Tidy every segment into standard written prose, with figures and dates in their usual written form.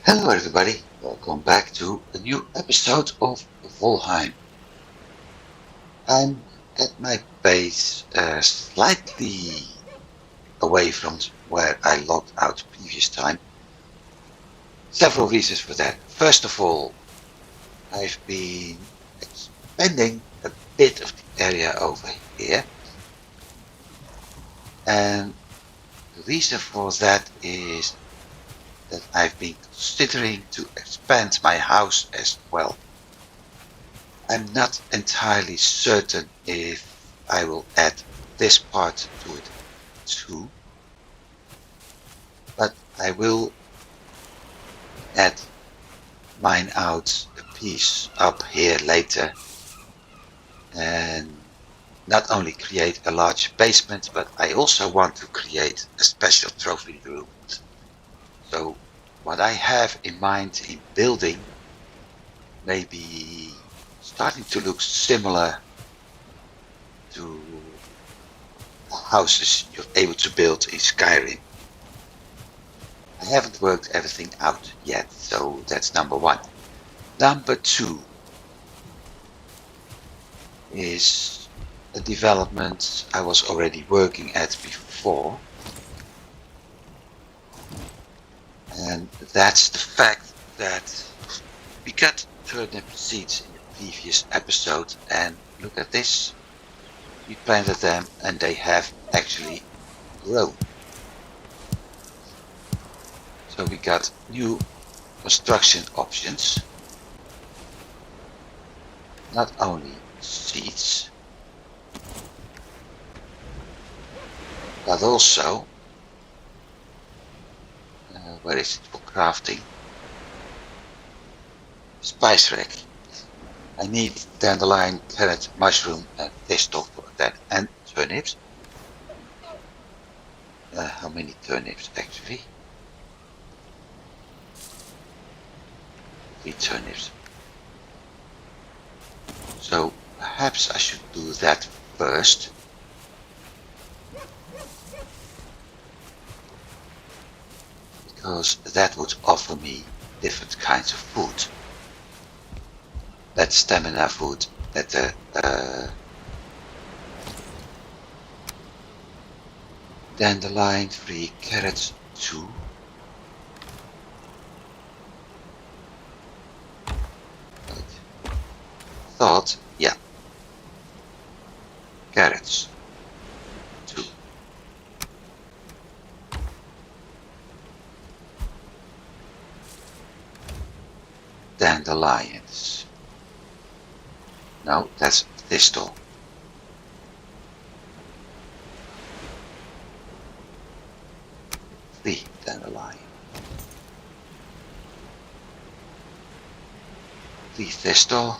Hello everybody, welcome back to a new episode of Valheim. I'm at my base slightly away from where I logged out previous time. Several reasons for that. First of all, I've been expanding a bit of the area over here. And the reason for that is that I've been considering to expand my house as well. I'm not entirely certain if I will add this part to it too, but I will add mine out a piece up here later and not only create a large basement, but I also want to create a special trophy room. So what I have in mind in building may be starting to look similar to houses you're able to build in Skyrim. I haven't worked everything out yet, so that's number one. Number two is a development I was already working at before, and that's the fact that we got turnip seeds in the previous episode, and look at this. We planted them and they have actually grown. So we got new construction options. Not only seeds, but also, where is it for crafting? Spice rack. I need dandelion, carrot, mushroom and thistle for that, and turnips. How many turnips actually? 3 turnips. So perhaps I should do that first. Because that would offer me different kinds of food. That stamina food, that dandelion 3, carrots 2. Thought, yeah. Carrots 2. Dandelions. No, that's thistle. The dandelion. The thistle.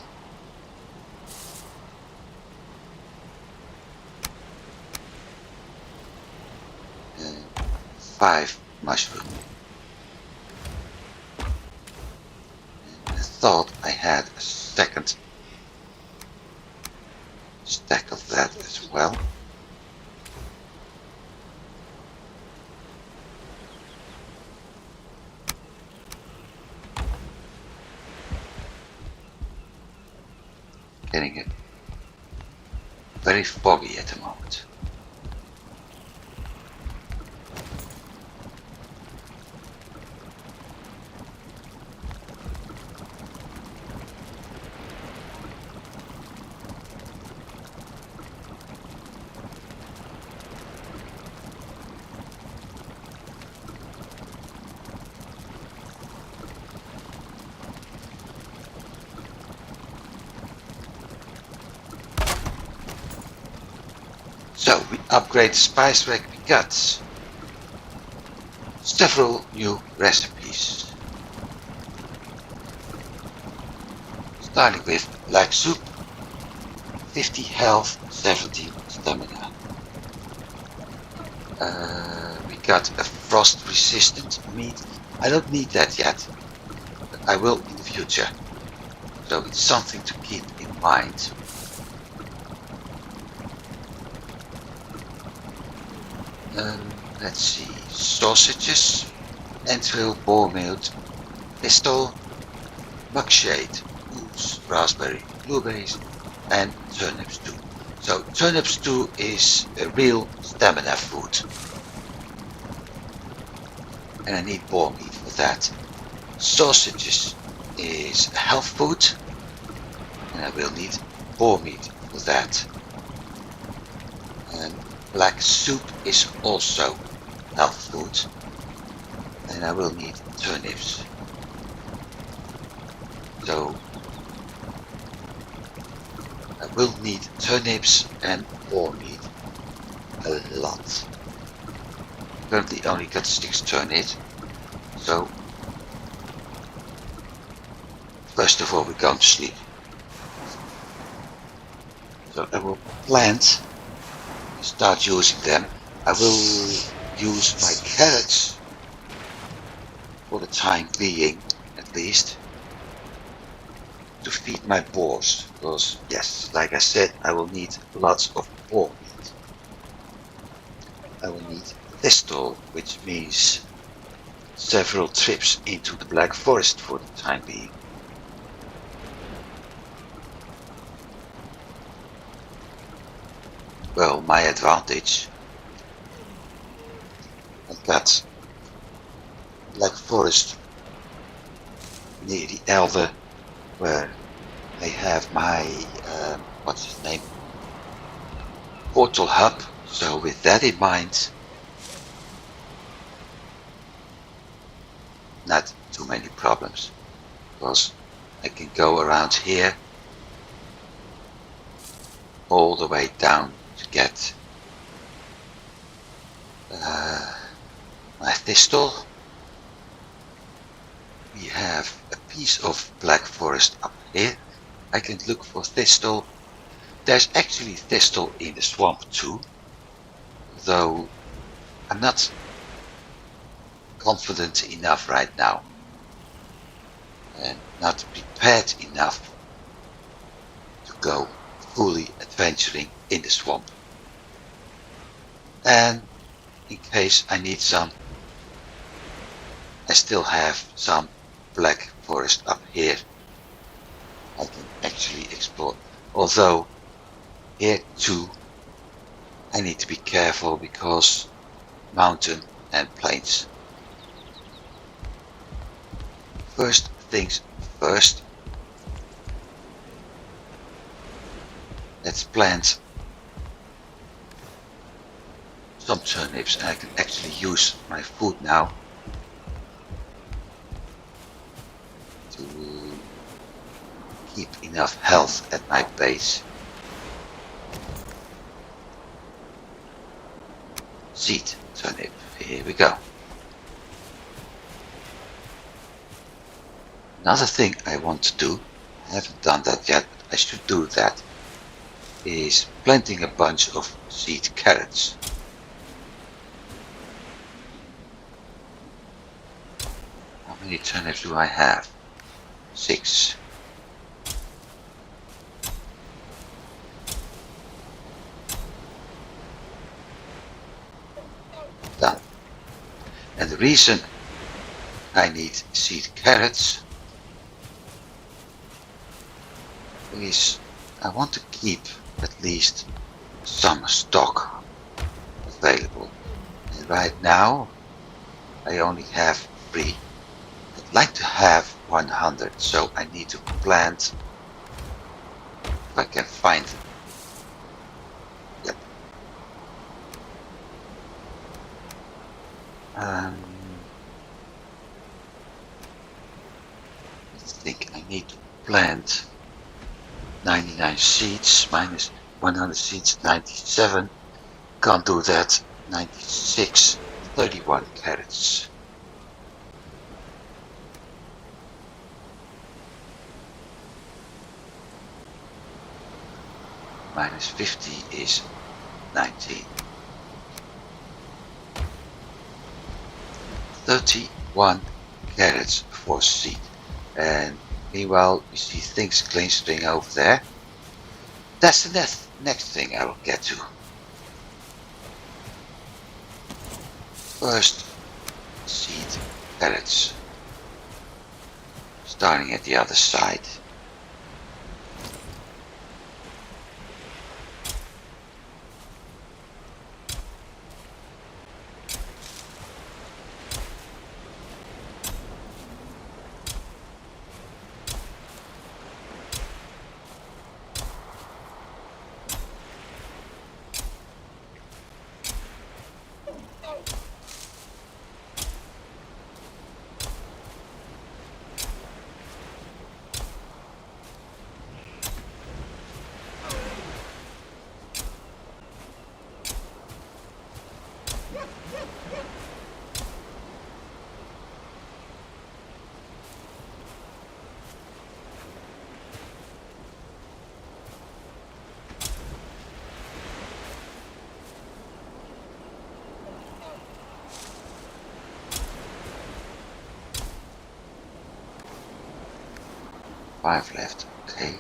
And 5 mushroom. And I thought I had a second stack of that as well. Getting it very foggy at the moment. So we upgrade the spice rack, we got several new recipes. Starting with black soup, 50 health, 17 stamina. We got a frost resistant meat. I don't need that yet, but I will in the future. So it's something to keep in mind. Let's see, sausages, entrail, boar meat, thistle, buckshade, goose, raspberry, blueberries, and turnip stew. So turnip stew is a real stamina food. And I need boar meat for that. Sausages is a health food. And I will need boar meat for that. And black soup is also health food. And I will need turnips. So I will need turnips and boar meat a lot. Currently only got 6 turnips. So first of all we're going to sleep. So I will plant and start using them. I will use my carrots for the time being, at least, to feed my boars. Because yes, like I said, I will need lots of boar meat. I will need thistle, which means several trips into the Black Forest for the time being. Well, my advantage, I've got Black Forest near the Elder, where I have my, what's his name, portal hub. So with that in mind, not too many problems, because I can go around here all the way down to get my thistle. We have a piece of Black Forest up here. I can look for thistle. There's actually thistle in the swamp too, though I'm not confident enough right now and not prepared enough to go fully adventuring in the swamp. And in case I need some, I still have some Black Forest up here I can actually explore. Although here too I need to be careful because mountain and plains. First things first, let's plant some turnips, and I can actually use my food now to keep enough health at my base. Seed turnip, here we go. Another thing I want to do, I haven't done that yet, but I should do that, is planting a bunch of seed carrots. How many turnips do I have? 6. Done. And the reason I need seed carrots is I want to keep at least some stock available. And right now I only have 3. I'd like to have 100, so I need to plant if I can find them. Yep. I think I need to plant 99 seeds minus 100 seeds, 97. Can't do that. 96, 31 carrots. Minus 50 is 19. 31 carrots for seed. And meanwhile, you see things glistering over there. That's the next thing I will get to. First, seed carrots. starting at the other side. Five left, okay.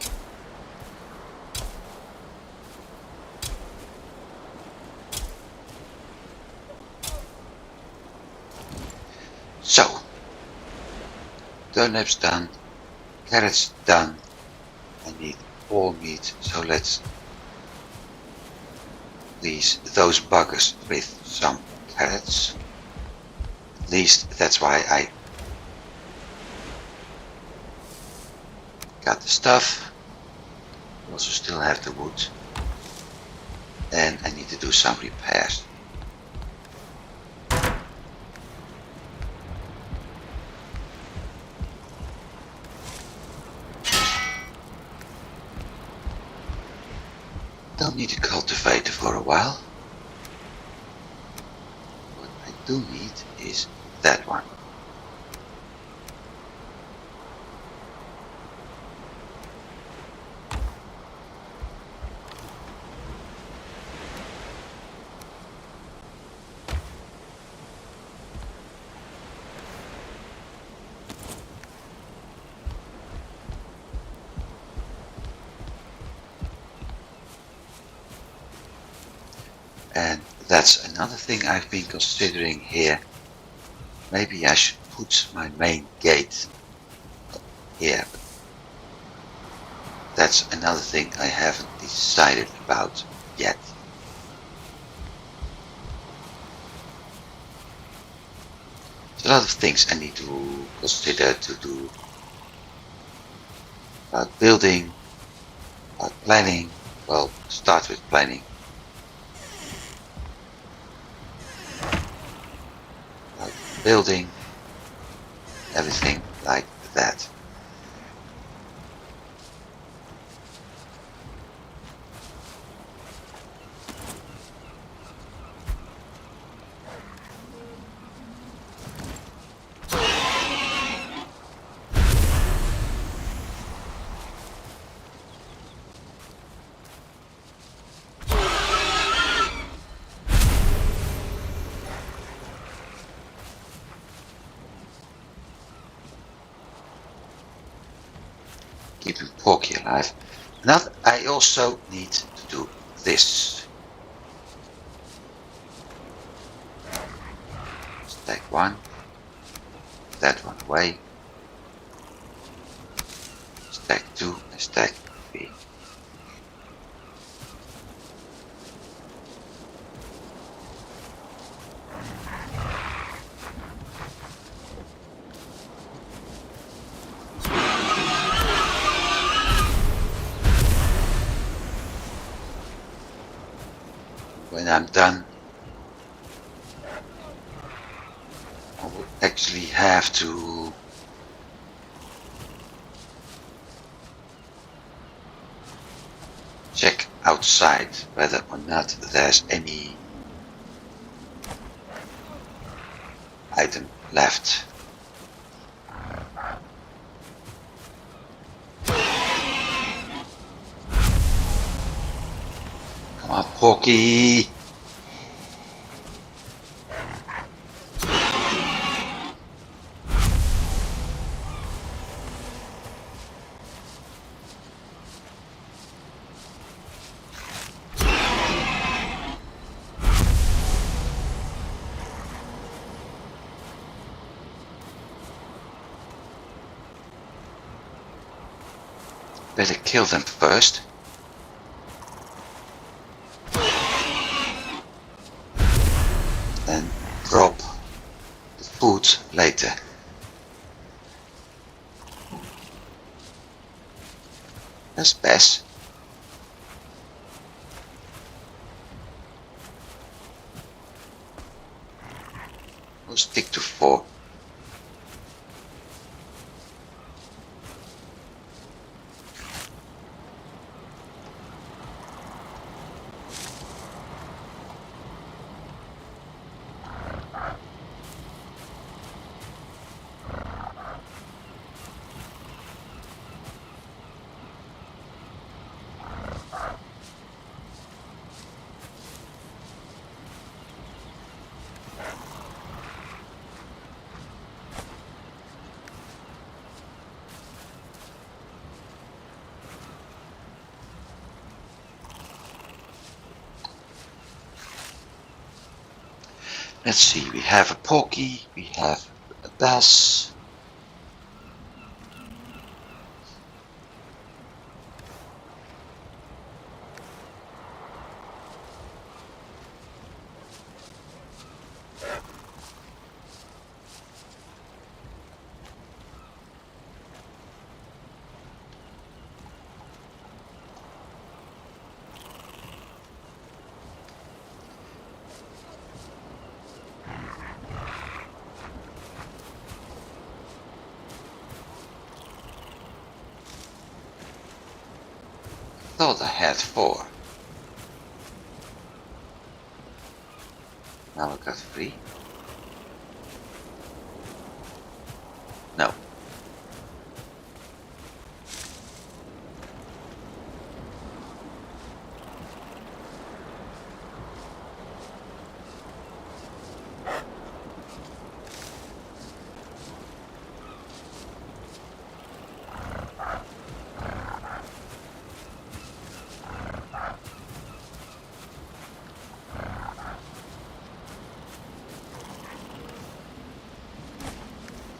So, turnips done, carrots done. I need all meat, so let's please those buggers with some carrots. At least that's why I got the stuff. I also still have the wood. And I need to do some repairs. Don't need to cultivate it for a while. What I do need is that one. And that's another thing I've been considering here. Maybe I should put my main gate here. That's another thing I haven't decided about yet. There's a lot of things I need to consider to do. About building, about planning. Well, start with planning. Building, everything like that. Keeping Porky alive. Now I also need to do this. Stack one, that one away. Stack two and stack three. When I'm done, I will actually have to check outside whether or not there's any item left. Come on, Porky! Better kill them first. And drop the food later. That's best. We'll stick to 4. Let's see, we have a porky, we have a bass. Thought I had 4. Now I got 3. No.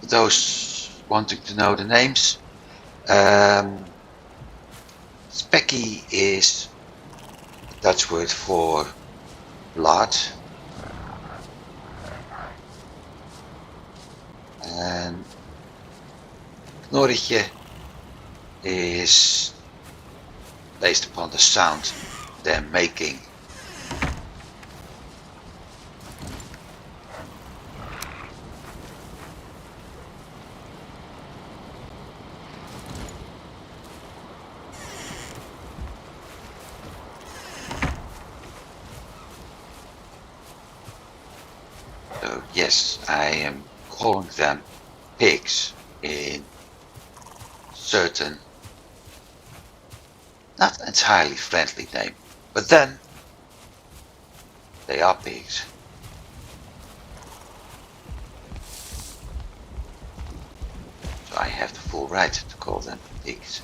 Those wanting to know the names, specky is a Dutch word for blood, and knorretje is based upon the sound they're making. So yes, I am calling them pigs in certain, not entirely friendly name, but then they are pigs. So I have the full right to call them pigs.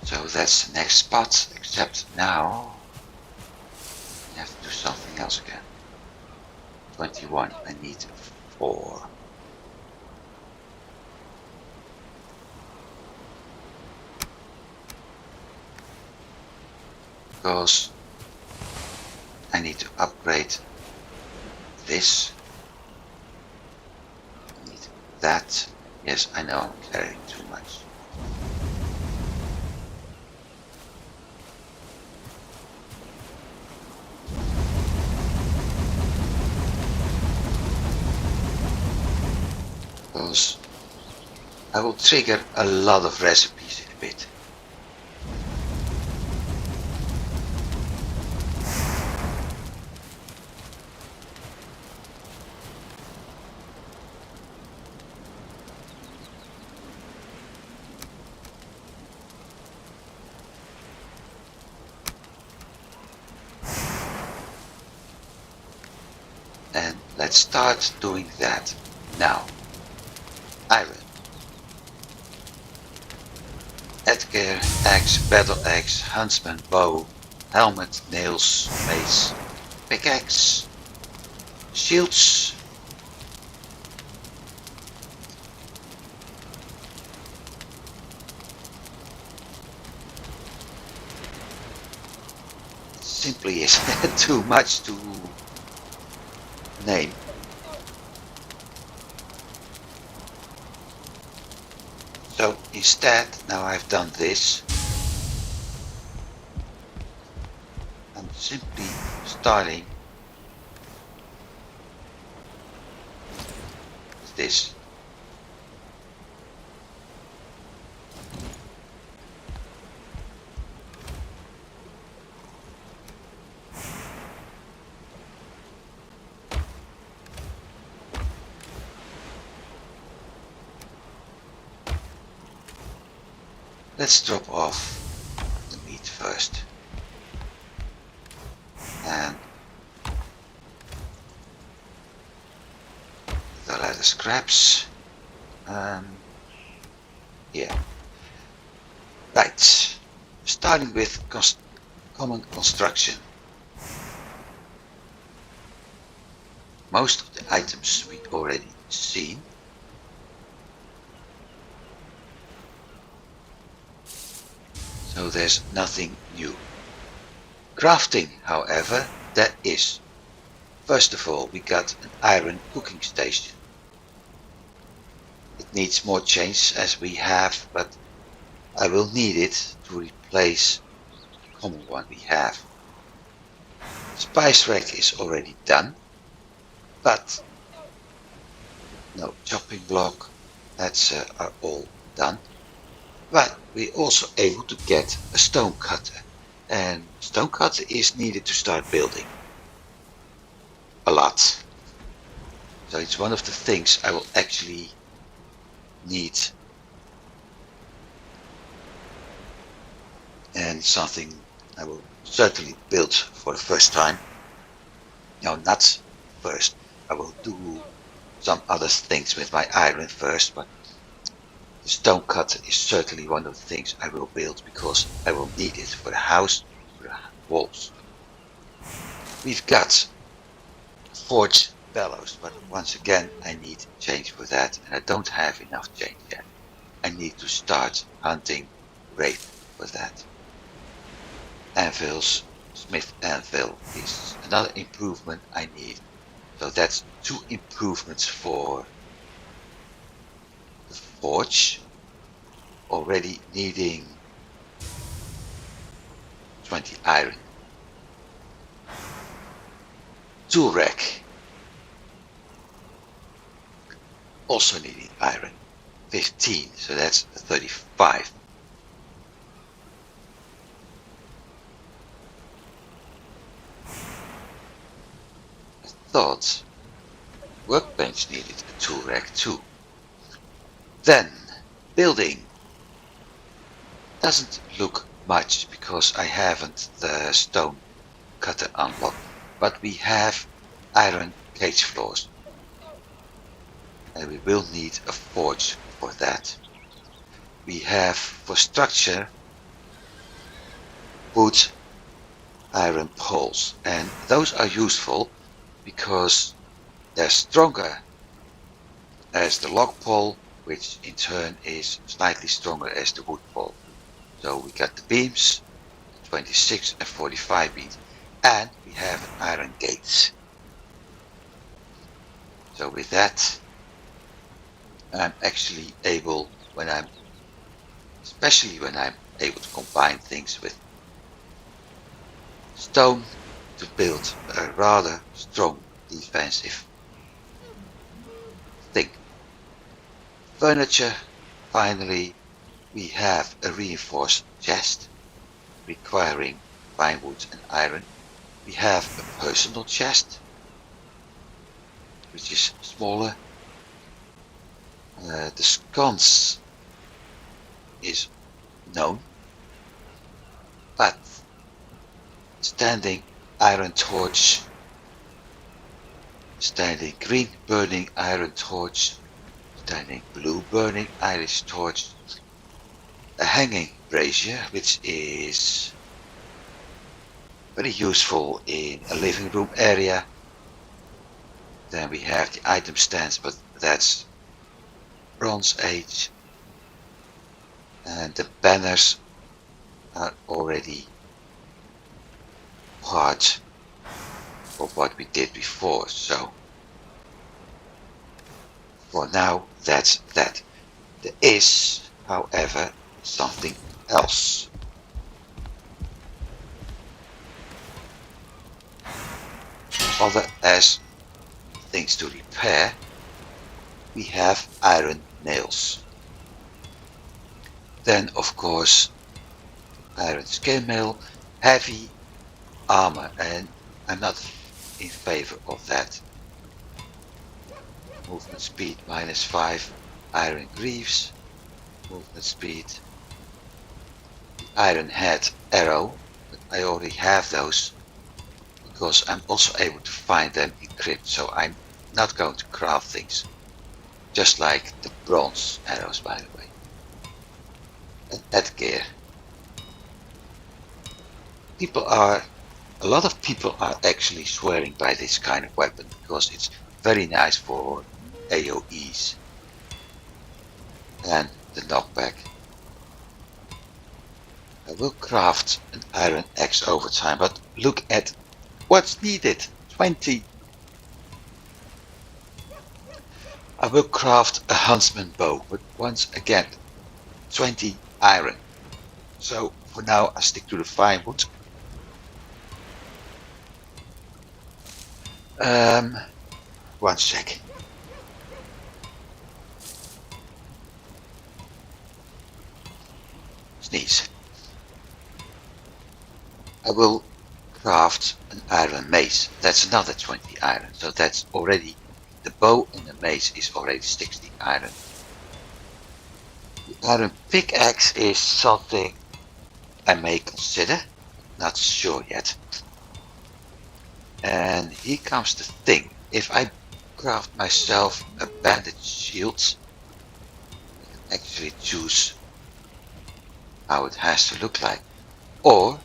So that's the next spot, except now I have to do something else again. 21, I need 4. Because I need to upgrade this. I need that. Yes, I know I'm carrying too much. because I will trigger a lot of recipes in a bit. And let's start doing that now. Iron. Edgar, axe, battle axe, huntsman, bow, helmet, nails, mace, pickaxe, shields, simply is too much to name. So instead, now I've done this, I'm simply starting with this. Let's drop off the meat first. And the leather scraps. Yeah. Right. Starting with common construction. Most of the items we already seen. So there's nothing new. Crafting, however, there is. First of all, we got an iron cooking station. It needs more change as we have, but I will need it to replace the common one we have. Spice rack is already done, but no chopping block, that's are all done. But we're also able to get a stone cutter, and stone cutter is needed to start building a lot. So it's one of the things I will actually need, and something I will certainly build for the first time. No, not first. I will do some other things with my iron first, but the stone cutter is certainly one of the things I will build because I will need it for the house, for the walls. We've got forge bellows, but once again I need change for that, and I don't have enough change yet. I need to start hunting wraith for that. Anvils, smith anvil is another improvement I need. So that's 2 improvements for the forge, already needing 20 iron. Tool rack, also needing iron, 15, so that's 35. I thought workbench needed a tool rack too. Then building doesn't look much because I haven't the stone cutter unlocked, but we have iron cage floors, and we will need a forge for that. We have for structure wood iron poles, and those are useful because they're stronger as the log pole, which in turn is slightly stronger as the wood pole. So we got the beams, 26 and 45 beams, and we have an iron gate. So with that, I'm actually able, especially when I'm able to combine things with stone, to build a rather strong defensive thing. Furniture. Finally, we have a reinforced chest requiring pine wood and iron. We have a personal chest, which is smaller. The sconce is known, but standing iron torch, standing green burning iron torch, standing blue burning Irish torch, a hanging brazier, which is very useful in a living room area. Then we have the item stands, but that's Bronze Age. And the banners are already part of what we did before, so for now that's that. There is, however, something else. Other as things to repair, we have iron nails. Then of course iron skin mail, heavy armor, and I'm not in favor of that. Movement speed -5, iron greaves, movement speed, iron head arrow, but I already have those because I'm also able to find them in crypt, so I'm not going to craft things, just like the bronze arrows, by the way. And headgear. A lot of people are actually swearing by this kind of weapon because it's very nice for AoEs and the knockback. I will craft an iron axe over time, but look at what's needed. 20. I will craft a huntsman bow, but once again 20 iron. So for now I stick to the firewood. One sec. Sneeze. I will craft an iron mace. That's another 20 iron. So that's already, the bow and the mace is already 60 iron. The iron pickaxe is something I may consider. Not sure yet. And here comes the thing. If I craft myself a bandage shield, I can actually choose how it has to look like. Or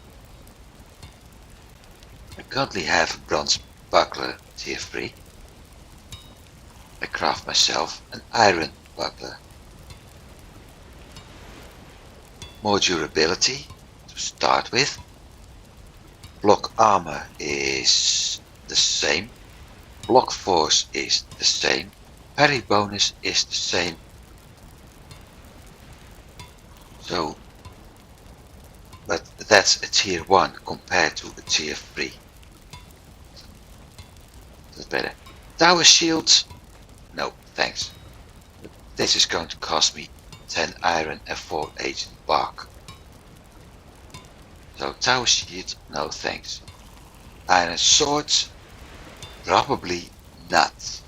I currently have a bronze buckler tier 3. I craft myself an iron buckler. More durability to start with. Block armor is the same. Block force is the same. Parry bonus is the same. So, but that's a tier 1 compared to a tier 3. That's better. Tower shield, no thanks. But this is going to cost me 10 iron and 4 ancient bark. So tower shield, no thanks. Iron sword, probably not.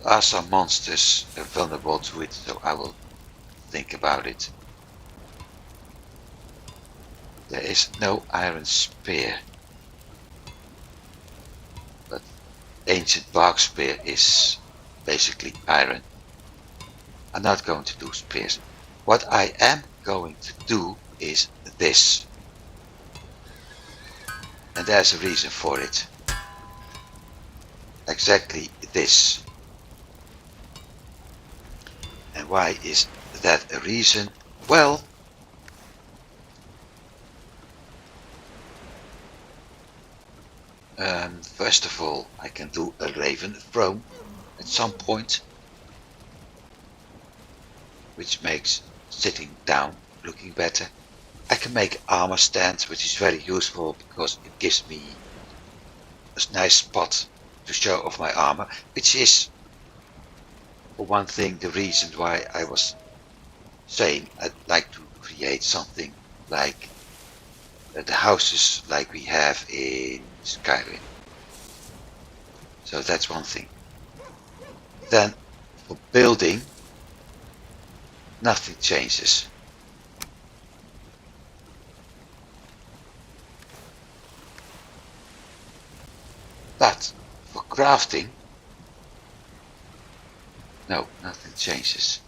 There are some monsters vulnerable to it, so I will think about it. There is no iron spear, but ancient bark spear is basically iron. I'm not going to do spears. What I am going to do is this, and there's a reason for it. Exactly this. And why is that a reason? Well, first of all, I can do a raven throne at some point, which makes sitting down looking better. I can make armor stands, which is very useful because it gives me a nice spot to show off my armor, which is one thing, the reason why I was saying I'd like to create something like the houses like we have in Skyrim. So that's one thing. Then for building, nothing changes. But for crafting, no, nothing changes.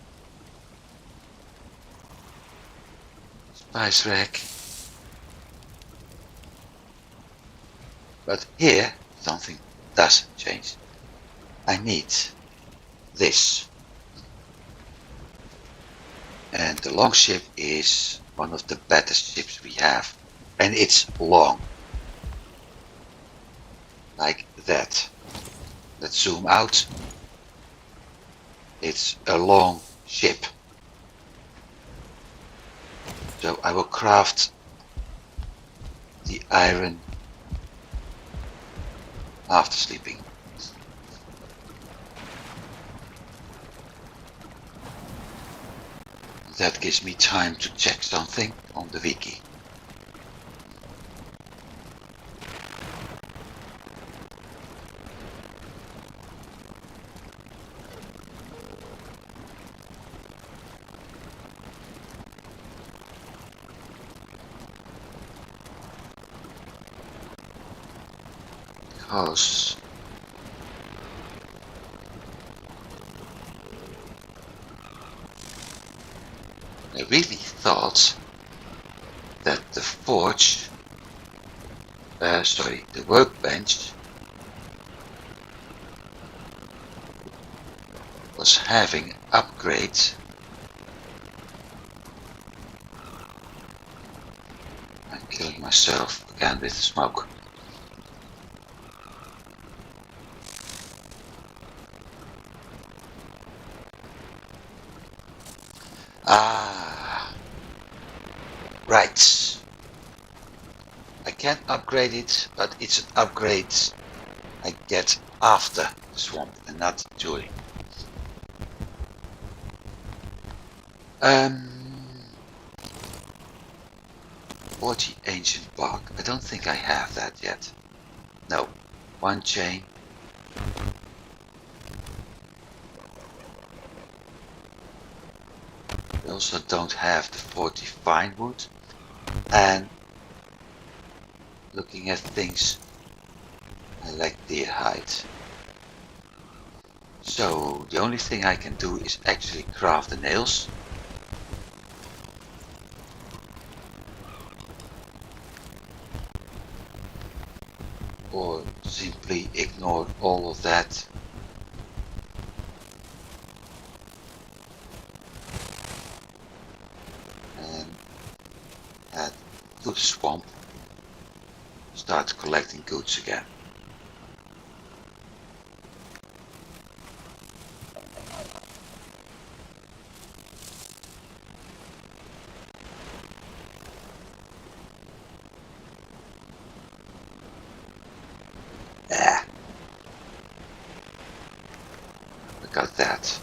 Spice rack. But here, something does change. I need this. And the long ship is one of the better ships we have. And it's long. Like that. Let's zoom out. It's a long ship. So I will craft the iron after sleeping. That gives me time to check something on the wiki. Because I really thought that the forge, the workbench was having upgrades. I'm killing myself again with the smoke. Ah, right. I can upgrade it, but it's an upgrade I get after the swamp and not during. 40 ancient bark. I don't think I have that yet. No. One chain. I also don't have the 40 fine wood. And looking at things, I like deer hide. So the only thing I can do is actually craft the nails. Or simply ignore all of that. And head to the swamp. Start collecting goods again. I got that.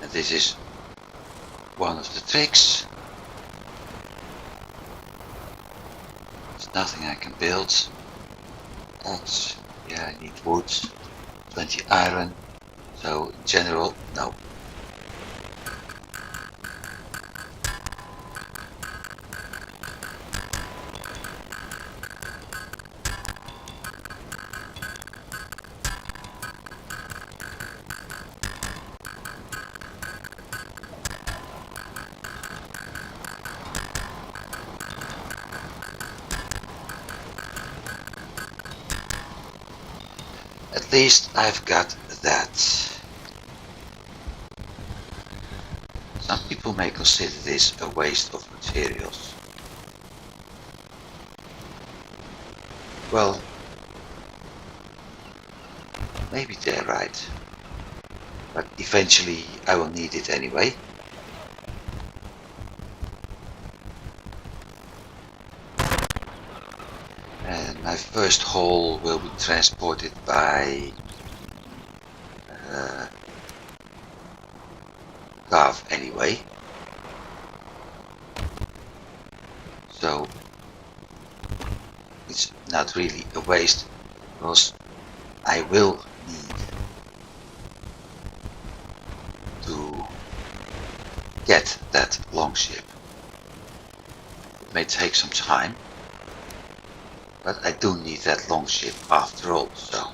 And this is one of the tricks. There's nothing I can build. Axe, yeah, I need wood, 20 iron, so in general, no. At least I've got that. Some people people may consider this a waste of materials. Well, maybe they're right, but eventually I will need it anyway. And my first haul will be transported by calf anyway. So it's not really a waste, because I will need to get that longship. It may take some time, but I do need that longship after all, so.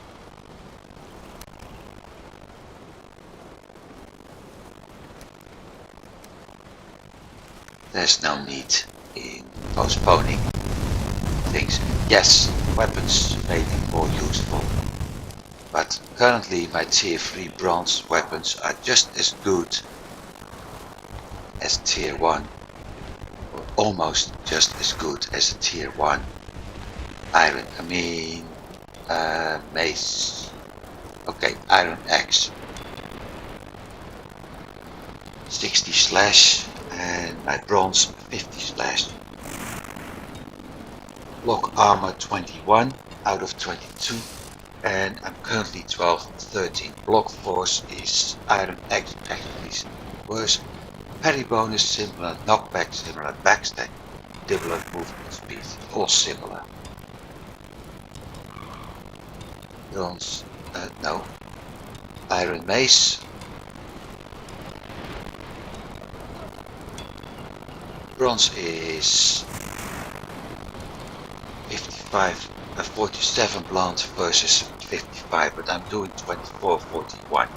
There's no need in postponing things. Yes, weapons may be more useful, but currently my tier 3 bronze weapons are just as good as tier 1, or almost just as good as a tier 1 iron, mace, okay, iron axe, 60 slash, and my bronze 50 slash. Block armor 21 out of 22, and I'm currently 12-13. Block force is iron axe actually worse. Parry bonus similar, knockback similar, backstab similar, movement speed all similar. Bronze, no. Iron mace. Bronze is 47 blunt versus 55, but I'm doing 24-41.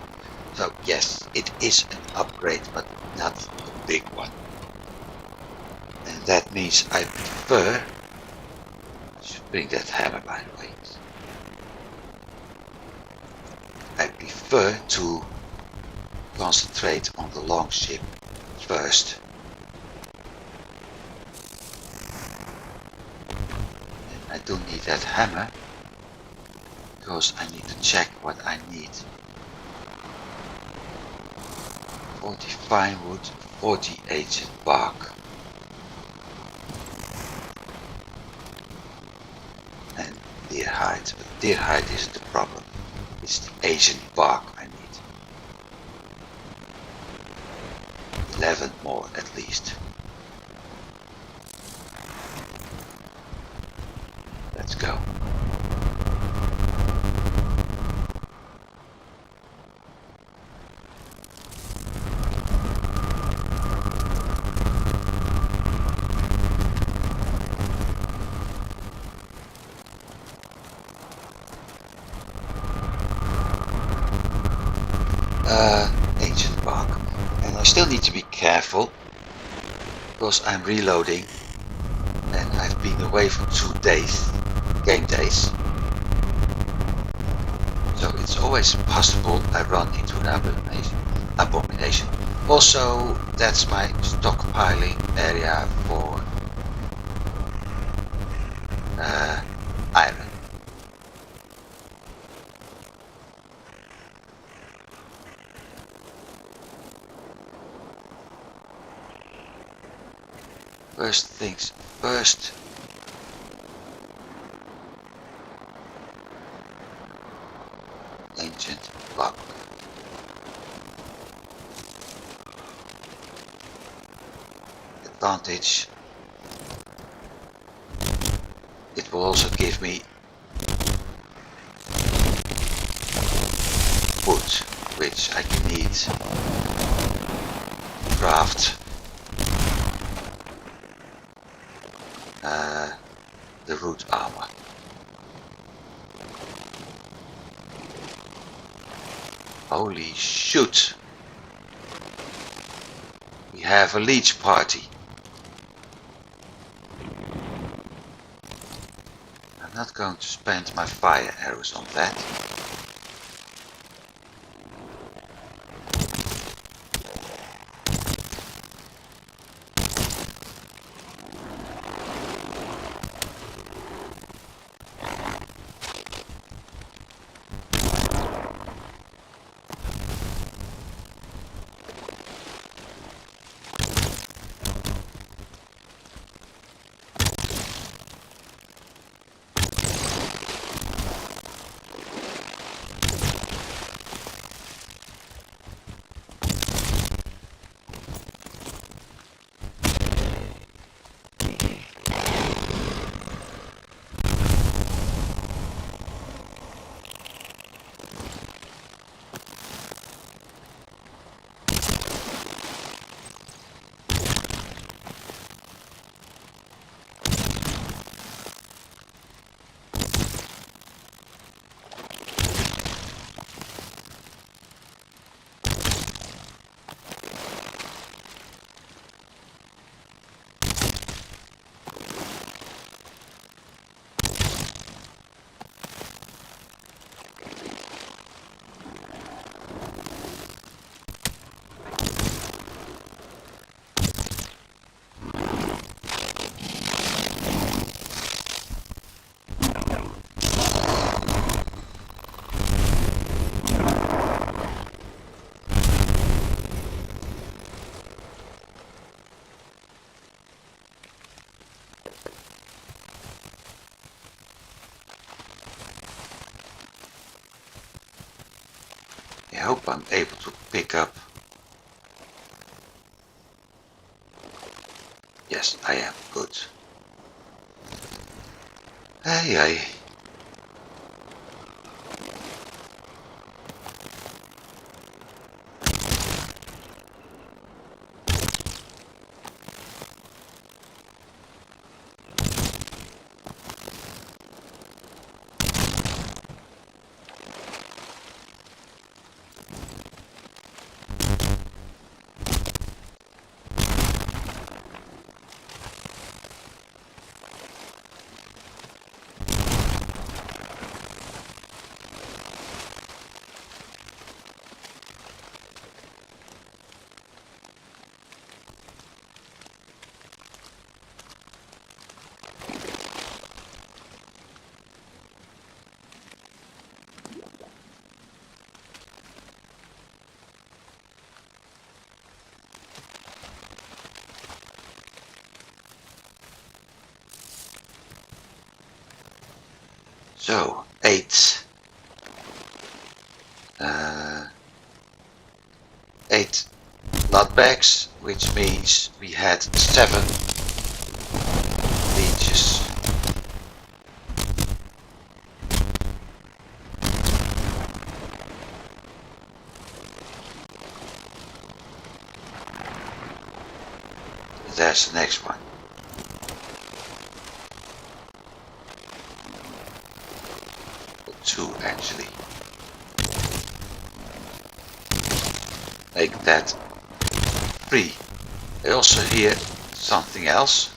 So yes, it is an upgrade, but not a big one. And that means I prefer, I should bring that hammer by the way. I prefer to concentrate on the longship first. I do need that hammer, because I need to check what I need. 40 fine wood, 40 aged bark. And deer hide, but deer hide isn't the problem. It's the Asian bark I need. 11 more at least. Let's go. Ancient bark. And I still need to be careful, because I'm reloading and I've been away for 2 days, game days. So it's always possible I run into an abomination. Also, that's my stockpiling area for iron. First things first. Ancient block. Advantage. It will also give me wood, which I can need to craft the root armor. Holy shoot! We have a leech party. I'm not going to spend my fire arrows on that. I hope I'm able to pick up. Yes, I am. Good. Hey. So, 8 lot bags, which means we had 7 leeches. There's the next one. Two actually. Make that 3. I also hear something else.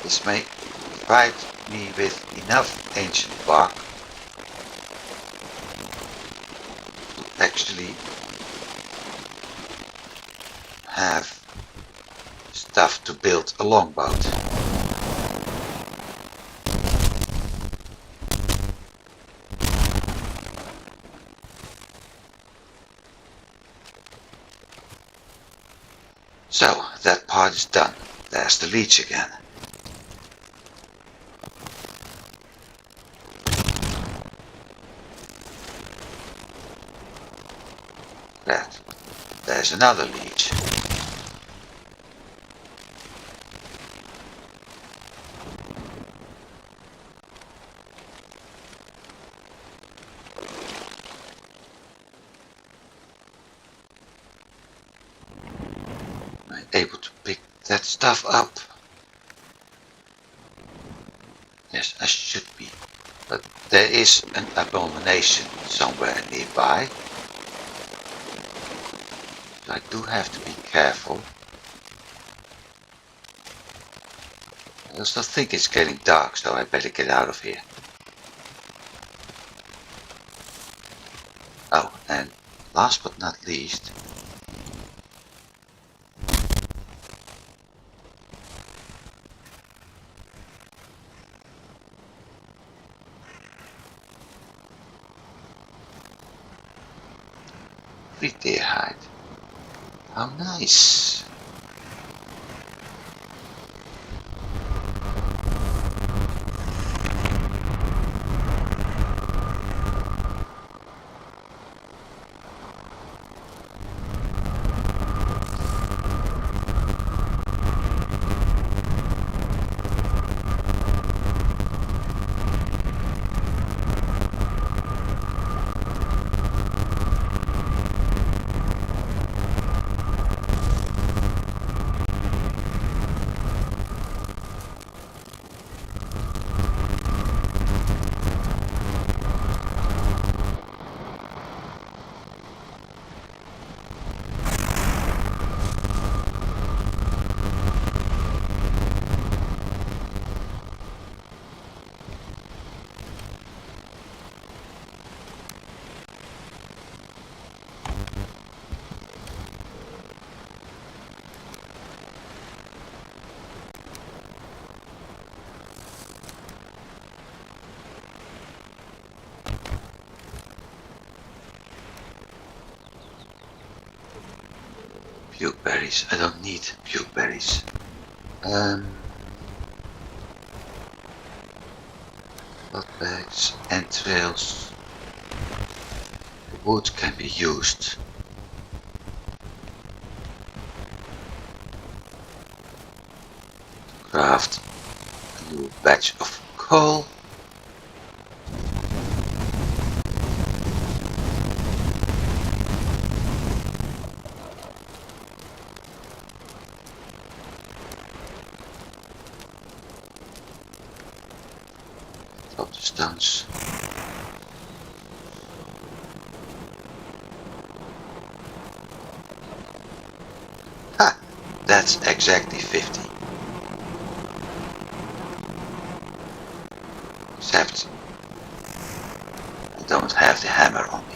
This may provide me with enough ancient bark to actually have stuff to build a longboat. So, that part is done. There's the leech again. There's another leech. I'm able to pick that stuff up. Yes, I should be. But there is an abomination somewhere nearby. So I do have to be careful. I also think it's getting dark, so I better get out of here. Oh, and last but not least, deer hide. How nice! Pukeberries. I don't need pukeberries. Blood bags, entrails. The wood can be used. To craft a new batch of coal. Drop the stones. Ha! That's exactly 50. Except I don't have the hammer on me.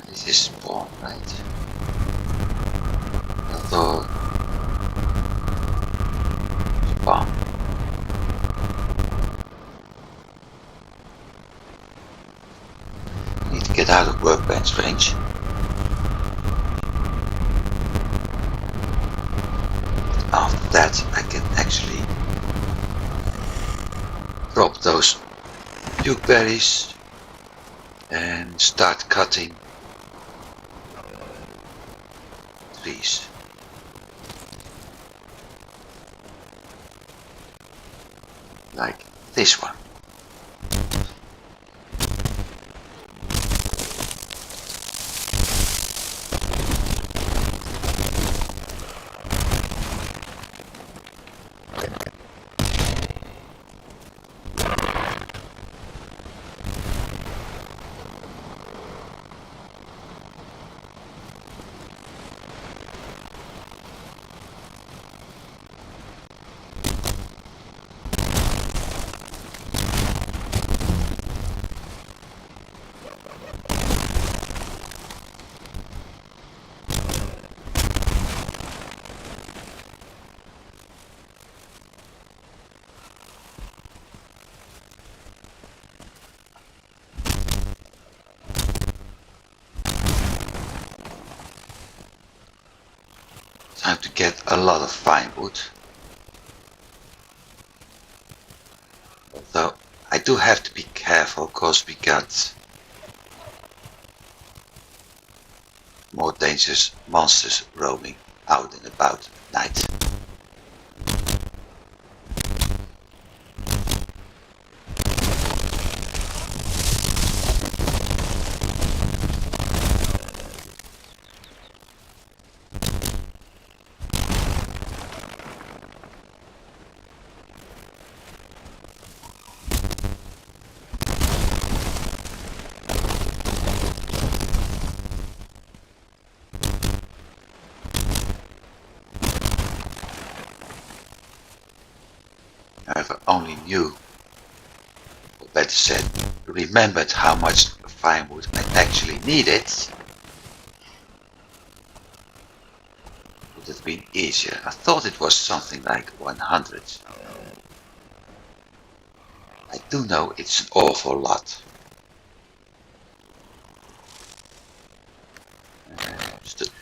This is spawn, right? Although spawn. I need to get out of workbench range. After that I can actually drop those pukeberries and start cutting trees. Like this one. Time to get a lot of fine wood. Although I do have to be careful because we got more dangerous monsters roaming out and about at night. If I only knew, or better said, remembered how much firewood I actually needed, would have been easier. I thought it was something like 100. I do know it's an awful lot. Just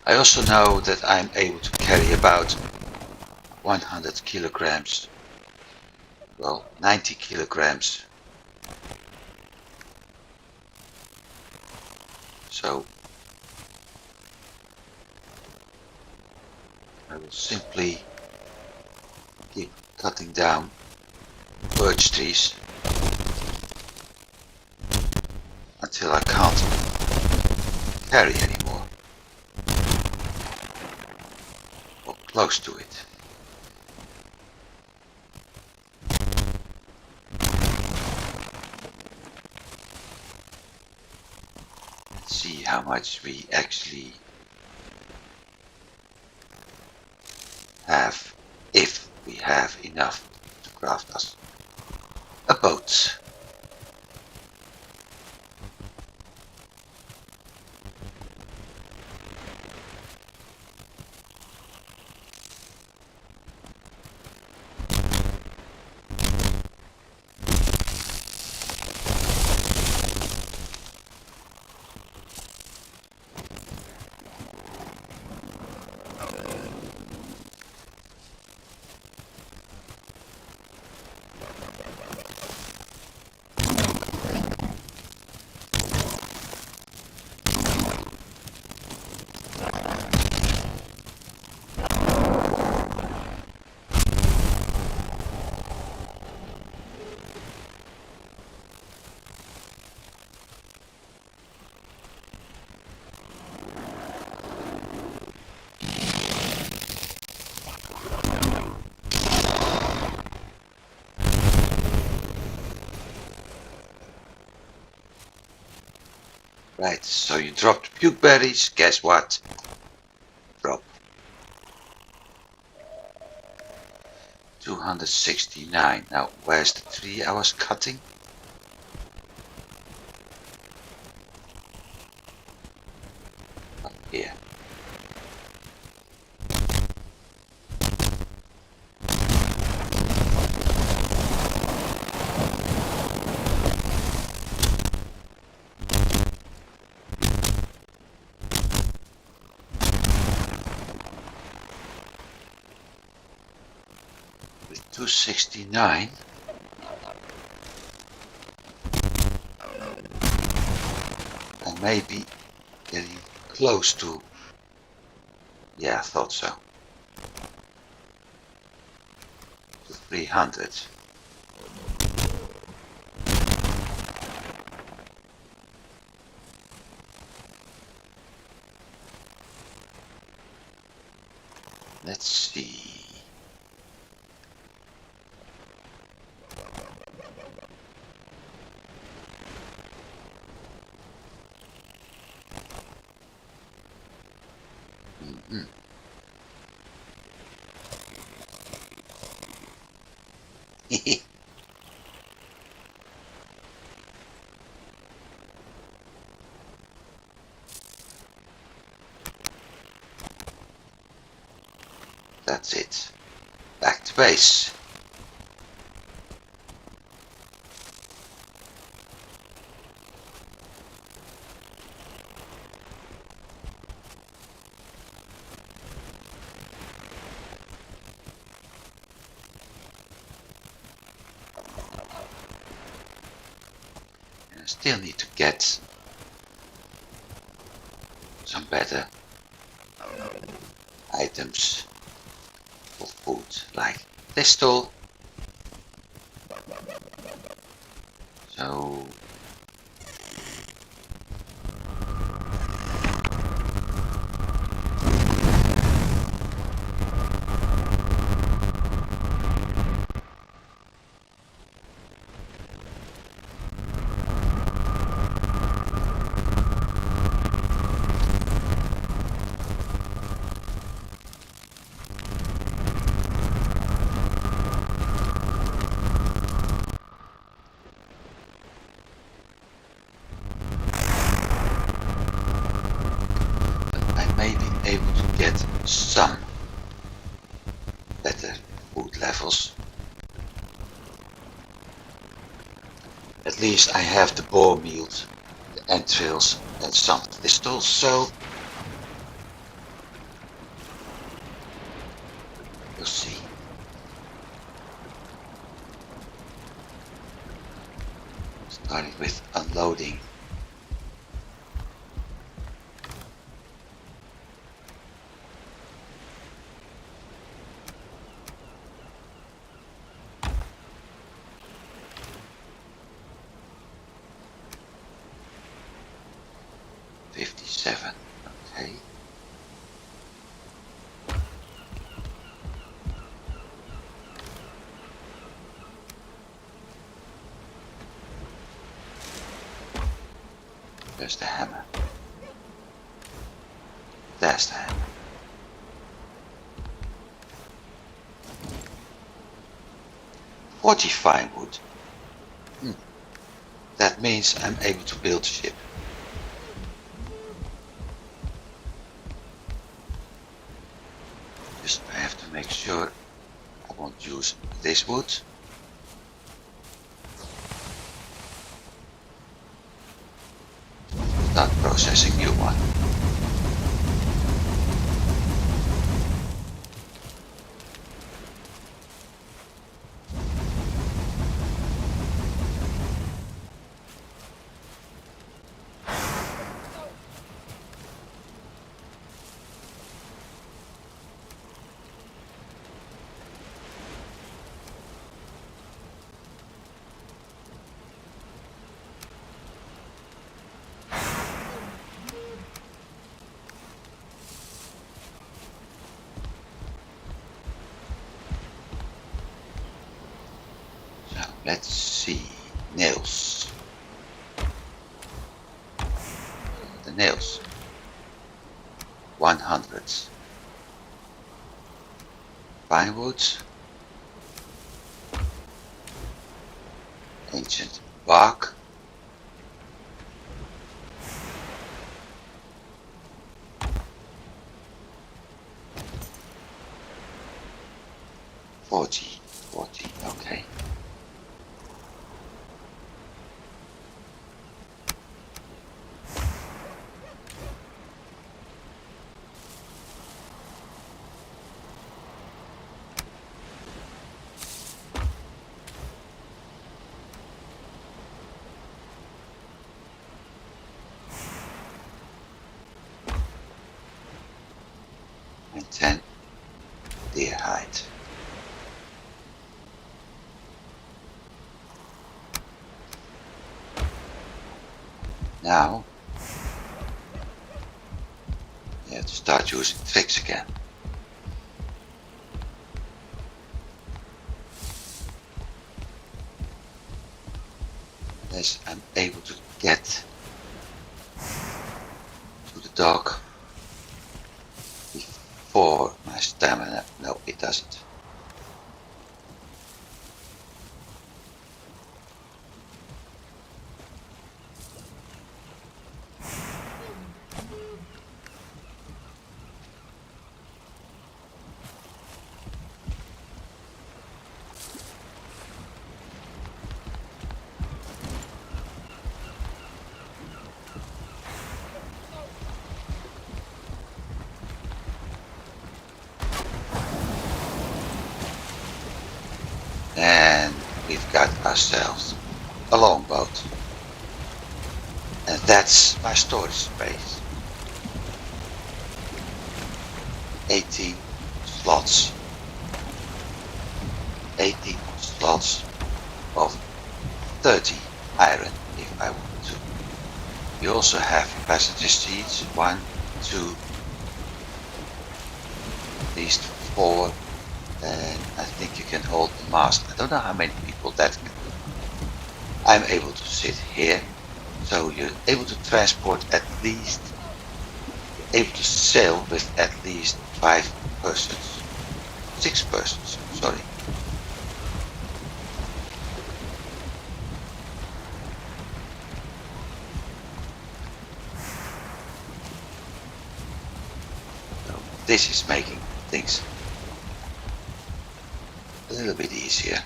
I also know that I'm able to carry about 100 kilograms, well, 90 kilograms. So I will simply keep cutting down birch trees until I can't carry anymore, or close to it. Let's see how much we actually have, if we have enough to craft us a boat. Right, so you dropped puke berries, guess what? Drop 269. Now, where's the tree I was cutting? Up here. With 269. I may be getting close to. Yeah, I thought so. To 300. Let's see. That's it. Back to base. I still need to get some better items for food, like thistle. So I may be able to get some better food levels. At least I have the boar meat, the entrails, and some thistle, so we'll see. Starting with unloading. Where's the hammer? There's the hammer. Fortifying wood. That means I'm able to build a ship. Just I have to make sure I won't use this wood. Start processing new one. Let's see, nails. The nails. 100. Pine wood. Ancient bark. Forty, okay. And 10 deer hide. Now you have to start using tricks again. Unless I'm able to get to the dog before my stamina. No, it doesn't. And we've got ourselves a longboat. And that's my storage space. 18 slots. 18 slots of 30 iron if I want to. We also have passenger seats, 1, 2, at least 4. And I think you can hold the mast. I don't know how many people that can do. I'm able to sit here, so you're able to transport at least, able to sail with at least 5 persons. 6 persons, sorry. So this is making things a little bit easier.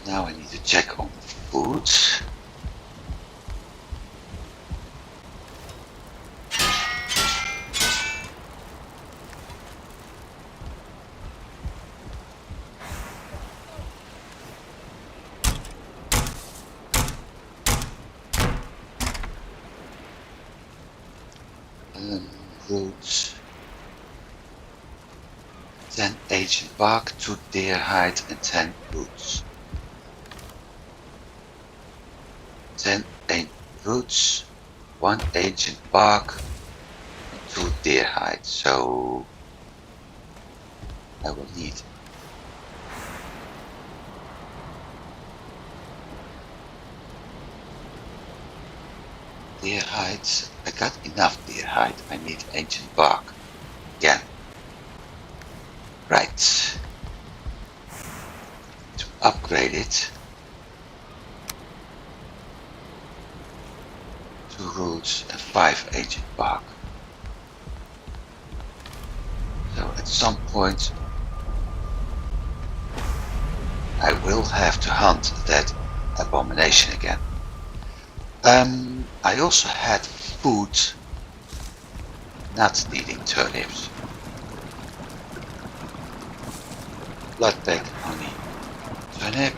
Now I need to check on food. Roots. 10 ancient bark, 2 deer hide and 10 roots. 10 roots, 1 ancient bark, and 2 deer hide. So I will need deer hide. I got enough deer hide. I need ancient bark again. Right. To upgrade it, 2 roots and 5 ancient bark. So at some point I will have to hunt that abomination again. I also had food not needing turnips. Blood pack honey turnip.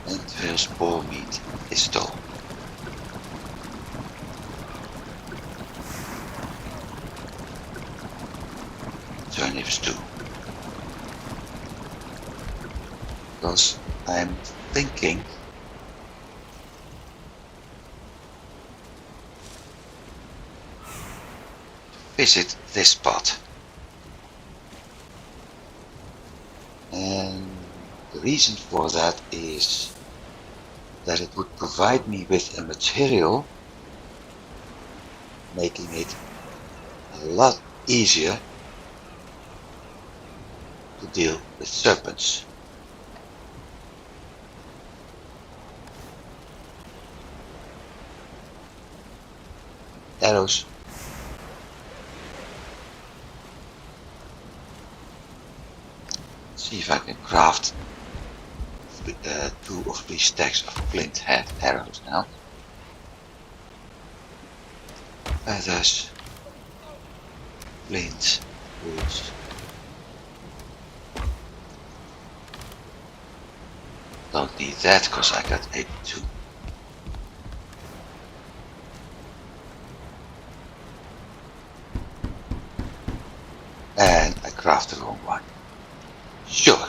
Entrails, boar meat, thistle. Turnips too. Because I'm thinking to visit this spot. And the reason for that is that it would provide me with a material making it a lot easier to deal with serpents. Arrows. See if I can craft 2 or 3 stacks of flint head arrows now. Feathers, flint, woods. Don't need that because I got 82. And I craft the wrong one. Sure.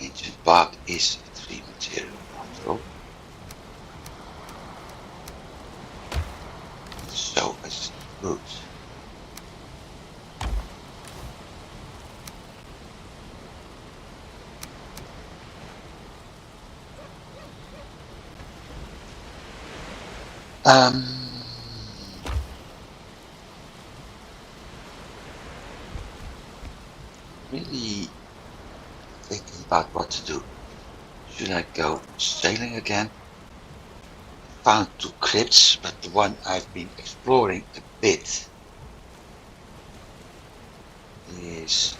Ancient bark is a tree material after all. So is wood. Really thinking about what to do. Should I go sailing again? Found 2 crypts, but the one I've been exploring a bit is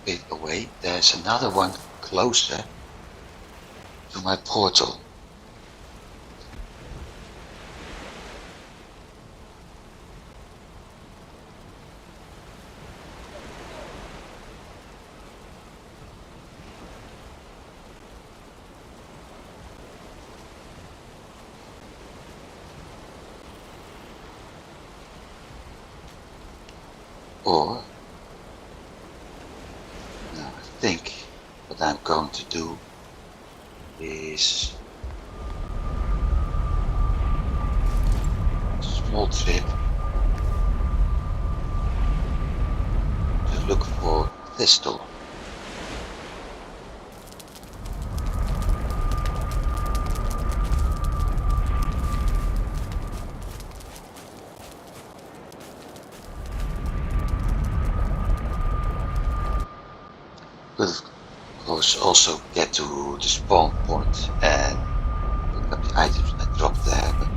a bit away. There's another one closer to my portal. Or, now I think what I'm going to do is a small trip to look for thistle. Could of course also get to the spawn point and pick up the items I dropped there, but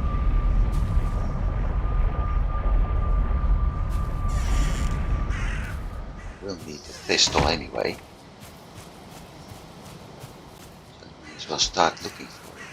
we'll need the thistle anyway. So as well start looking for it.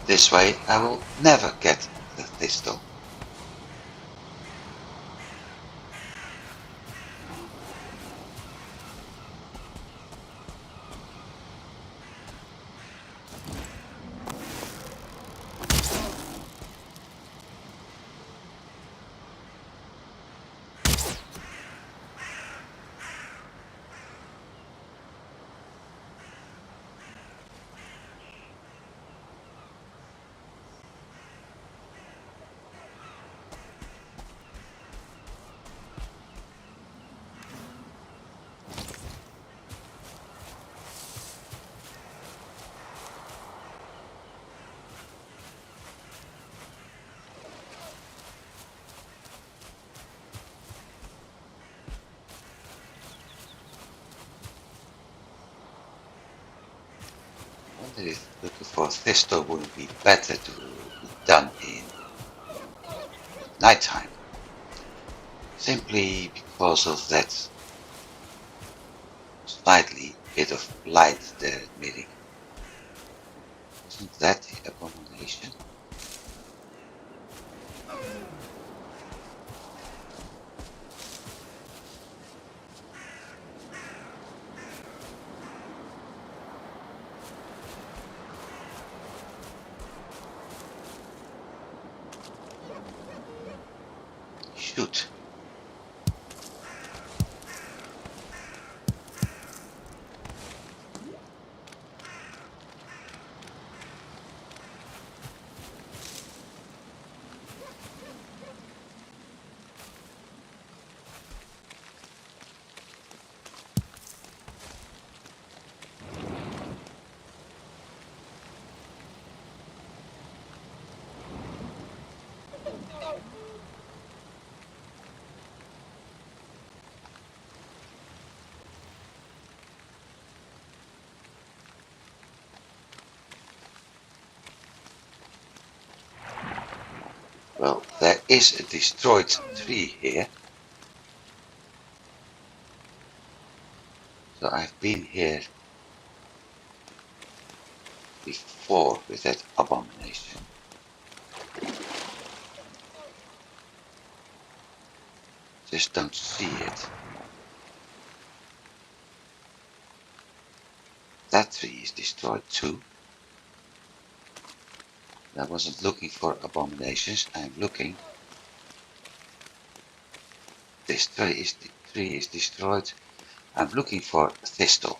This way I will never get the thistle. I wonder if looking for thistle wouldn't be better to be done in nighttime. Simply because of that slightly bit of light they're admitting. Wasn't that the abomination? Shoot. Well, there is a destroyed tree here. So I've been here before with that abomination. Just don't see it. That tree is destroyed too. I wasn't looking for abominations. I'm looking. This tree is destroyed. I'm looking for a thistle.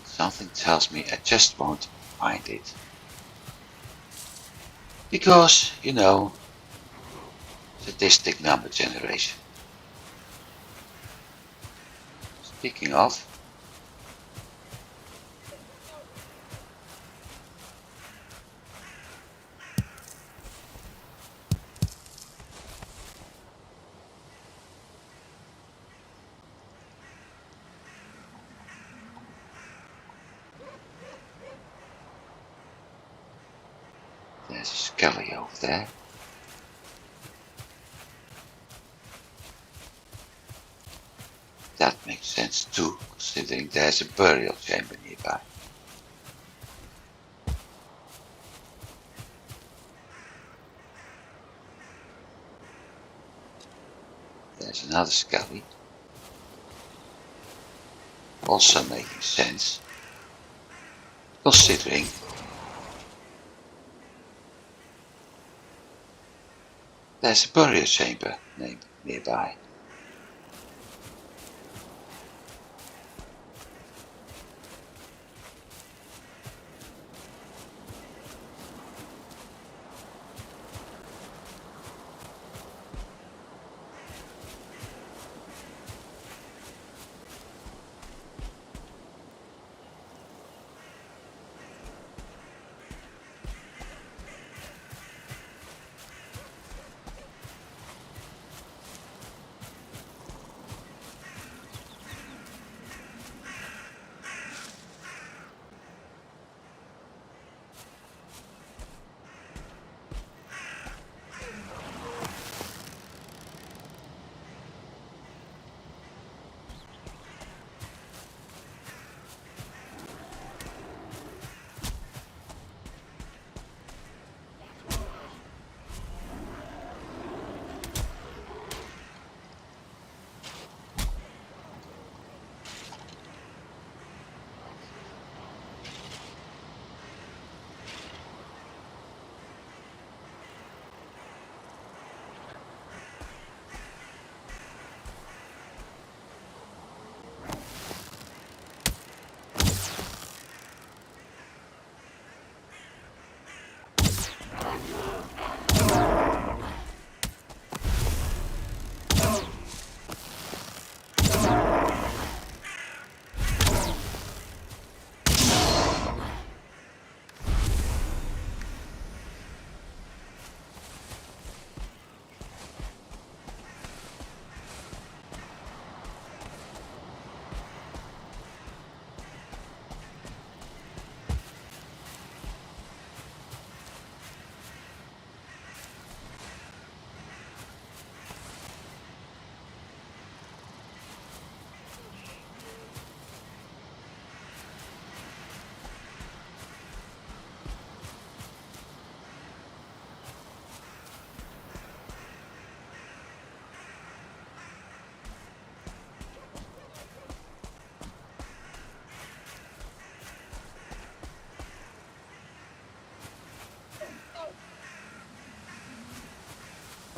Something tells me I just won't find it. Because, you know, sadistic number generation. Speaking of, there's a skelly over there. That makes sense too, considering there's a burial chamber nearby. There's another skelly. Also making sense, considering there's a burial chamber nearby.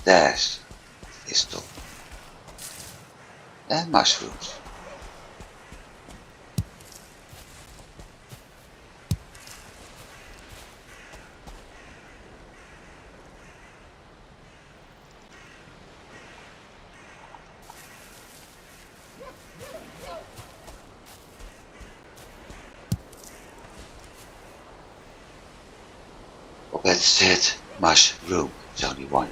There's thistle and mushrooms. Well said, mushroom. It's only one.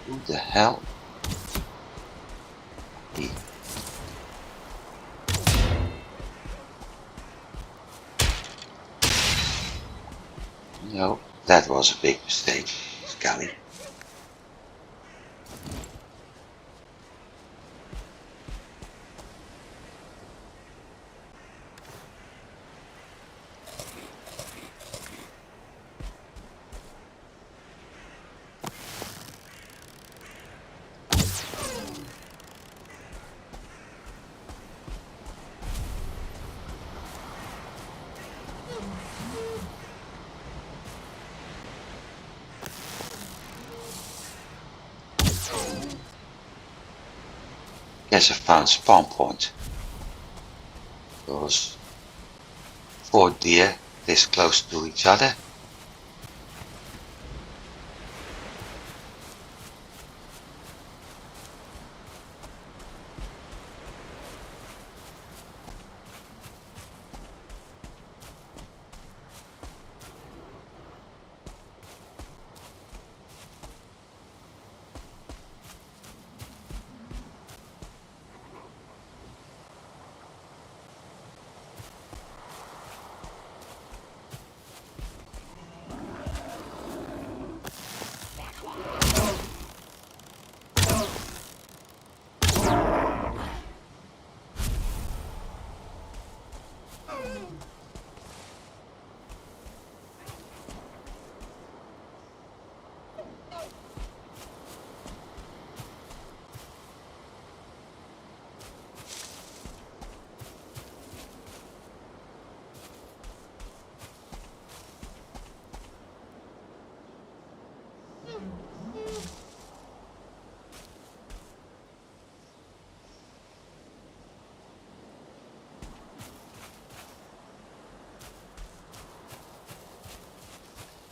Who the hell? He. No, that was a big mistake, Scully. Guess I found spawn point. Because 4 deer this close to each other.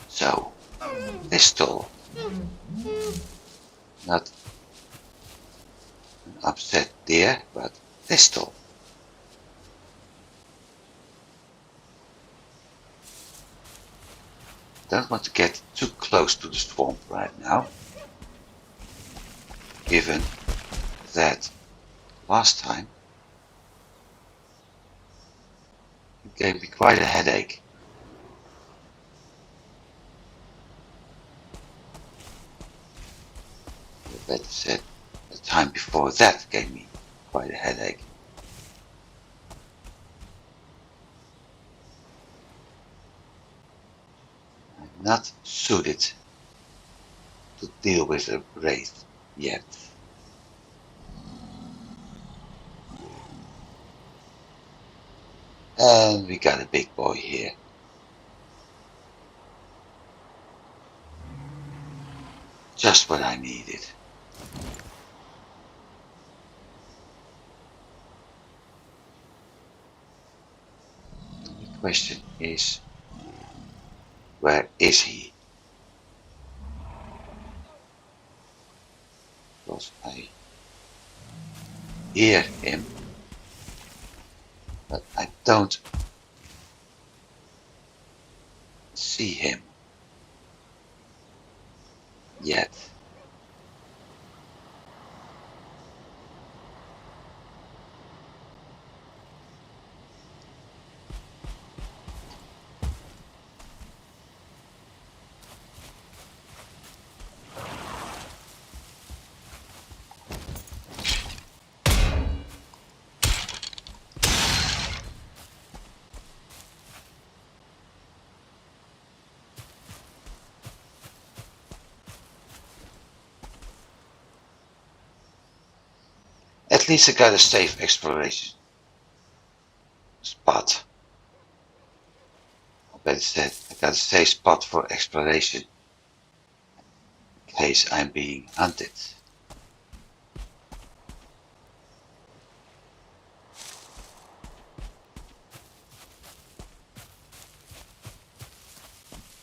So, thistle. Not an upset deer, but thistle. Don't want to get too close to the swamp right now. Given that last time it gave me quite a headache. Or better said, the time before that gave me quite a headache. I'm not suited to deal with a wraith yet. And we got a big boy here. Just what I needed. The question is, where is he? Because I hear him, but I don't see him yet. At least I got a safe exploration spot. Or better said, I got a safe spot for exploration in case I'm being hunted.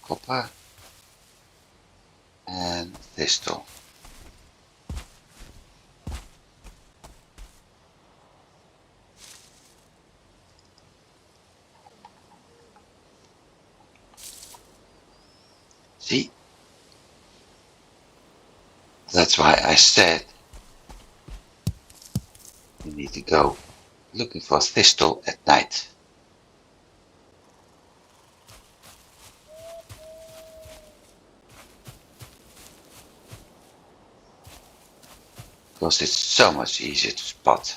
Copper and thistle. See? That's why I said you need to go looking for thistle at night. Because it's so much easier to spot.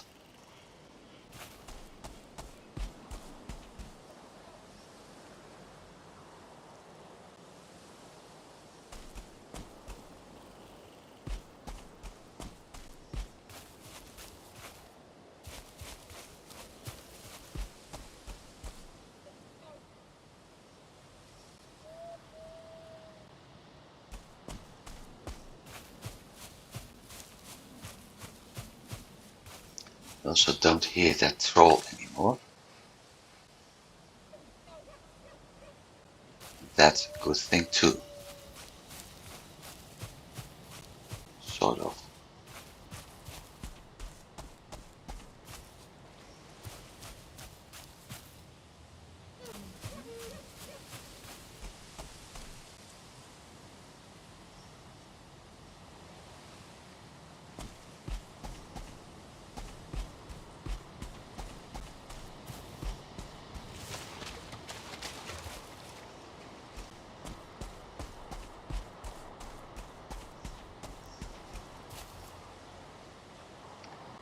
Also don't hear that troll anymore. That's a good thing too. Sort of.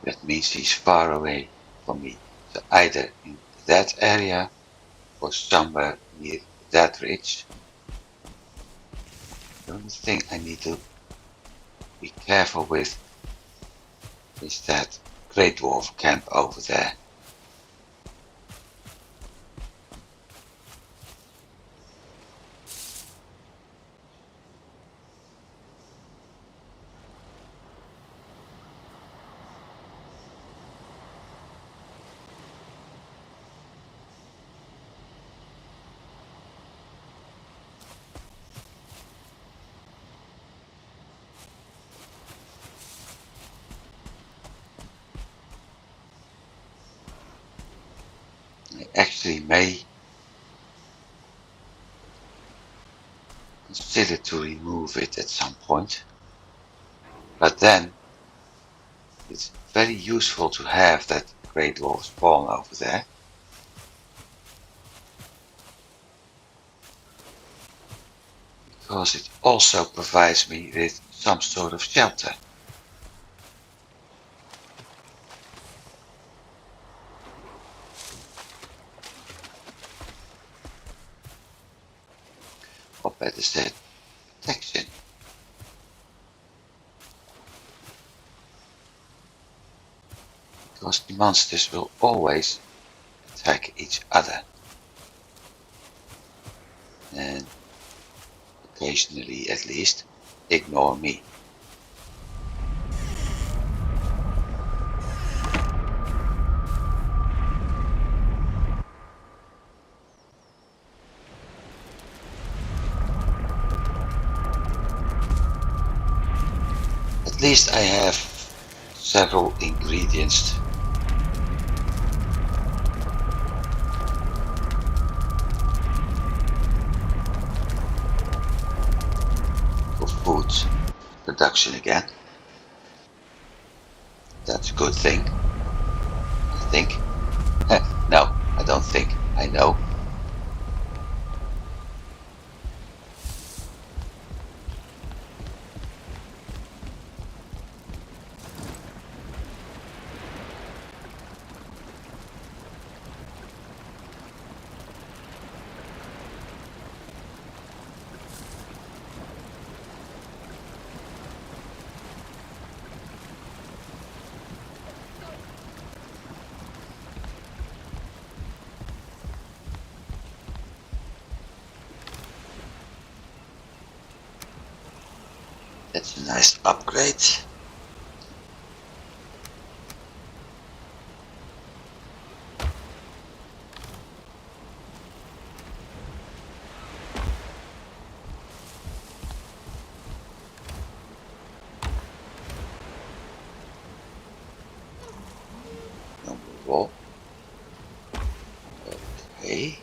That means he's far away from me. So either in that area or somewhere near that ridge. The only thing I need to be careful with is that Great Dwarf camp over there. I actually may consider to remove it at some point, but then it's very useful to have that Great Dwarf spawn over there. Because it also provides me with some sort of shelter. Or better said, protection. Because the monsters will always attack each other. And occasionally at least ignore me. At least I have several ingredients for food production again. That's a good thing, I think. No, I don't think. I know. That's a nice upgrade. Number wall. Okay.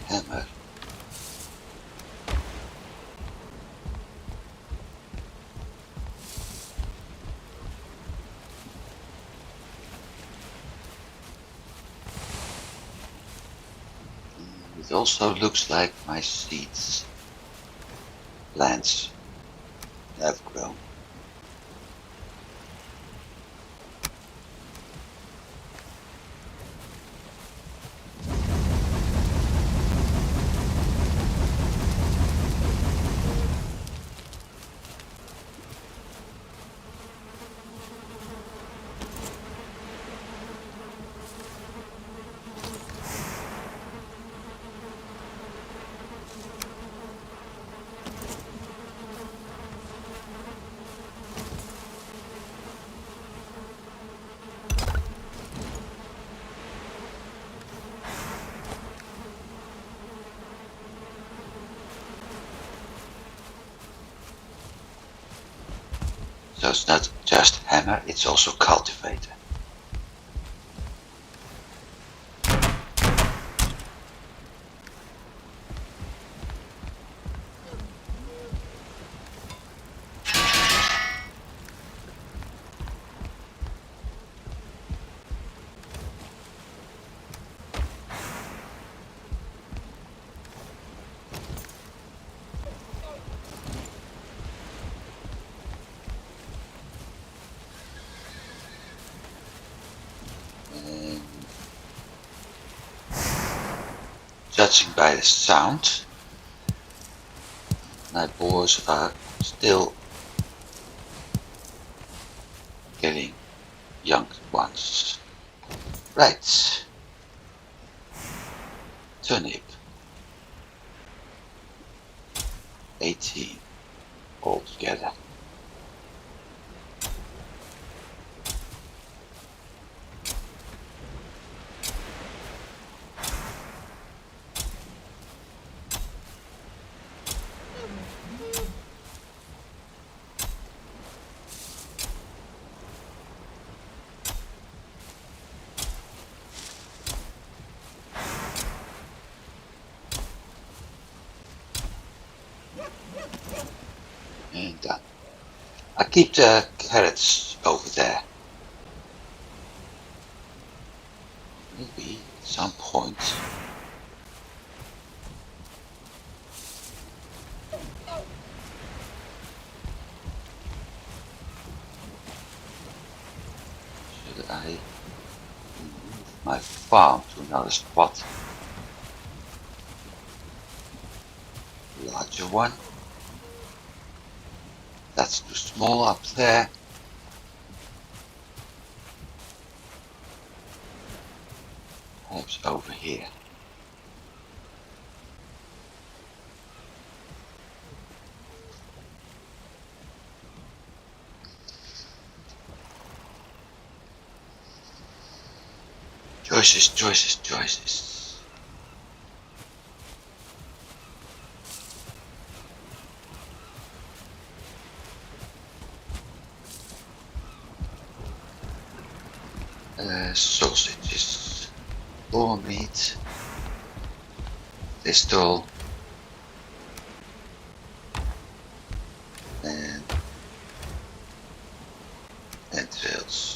Hammer. It also looks like my seeds, plants, have grown. So it's not just hammer, it's also cultivator. And judging by the sound, my boars are still getting young ones. Right. Turnip. 18 altogether. And done. I keep the carrots over there. Maybe at some point should I move my farm to another spot? Larger one. That's too small up there. Perhaps over here. Choices, choices, choices. Sausages, boar meat, thistle, and entrails.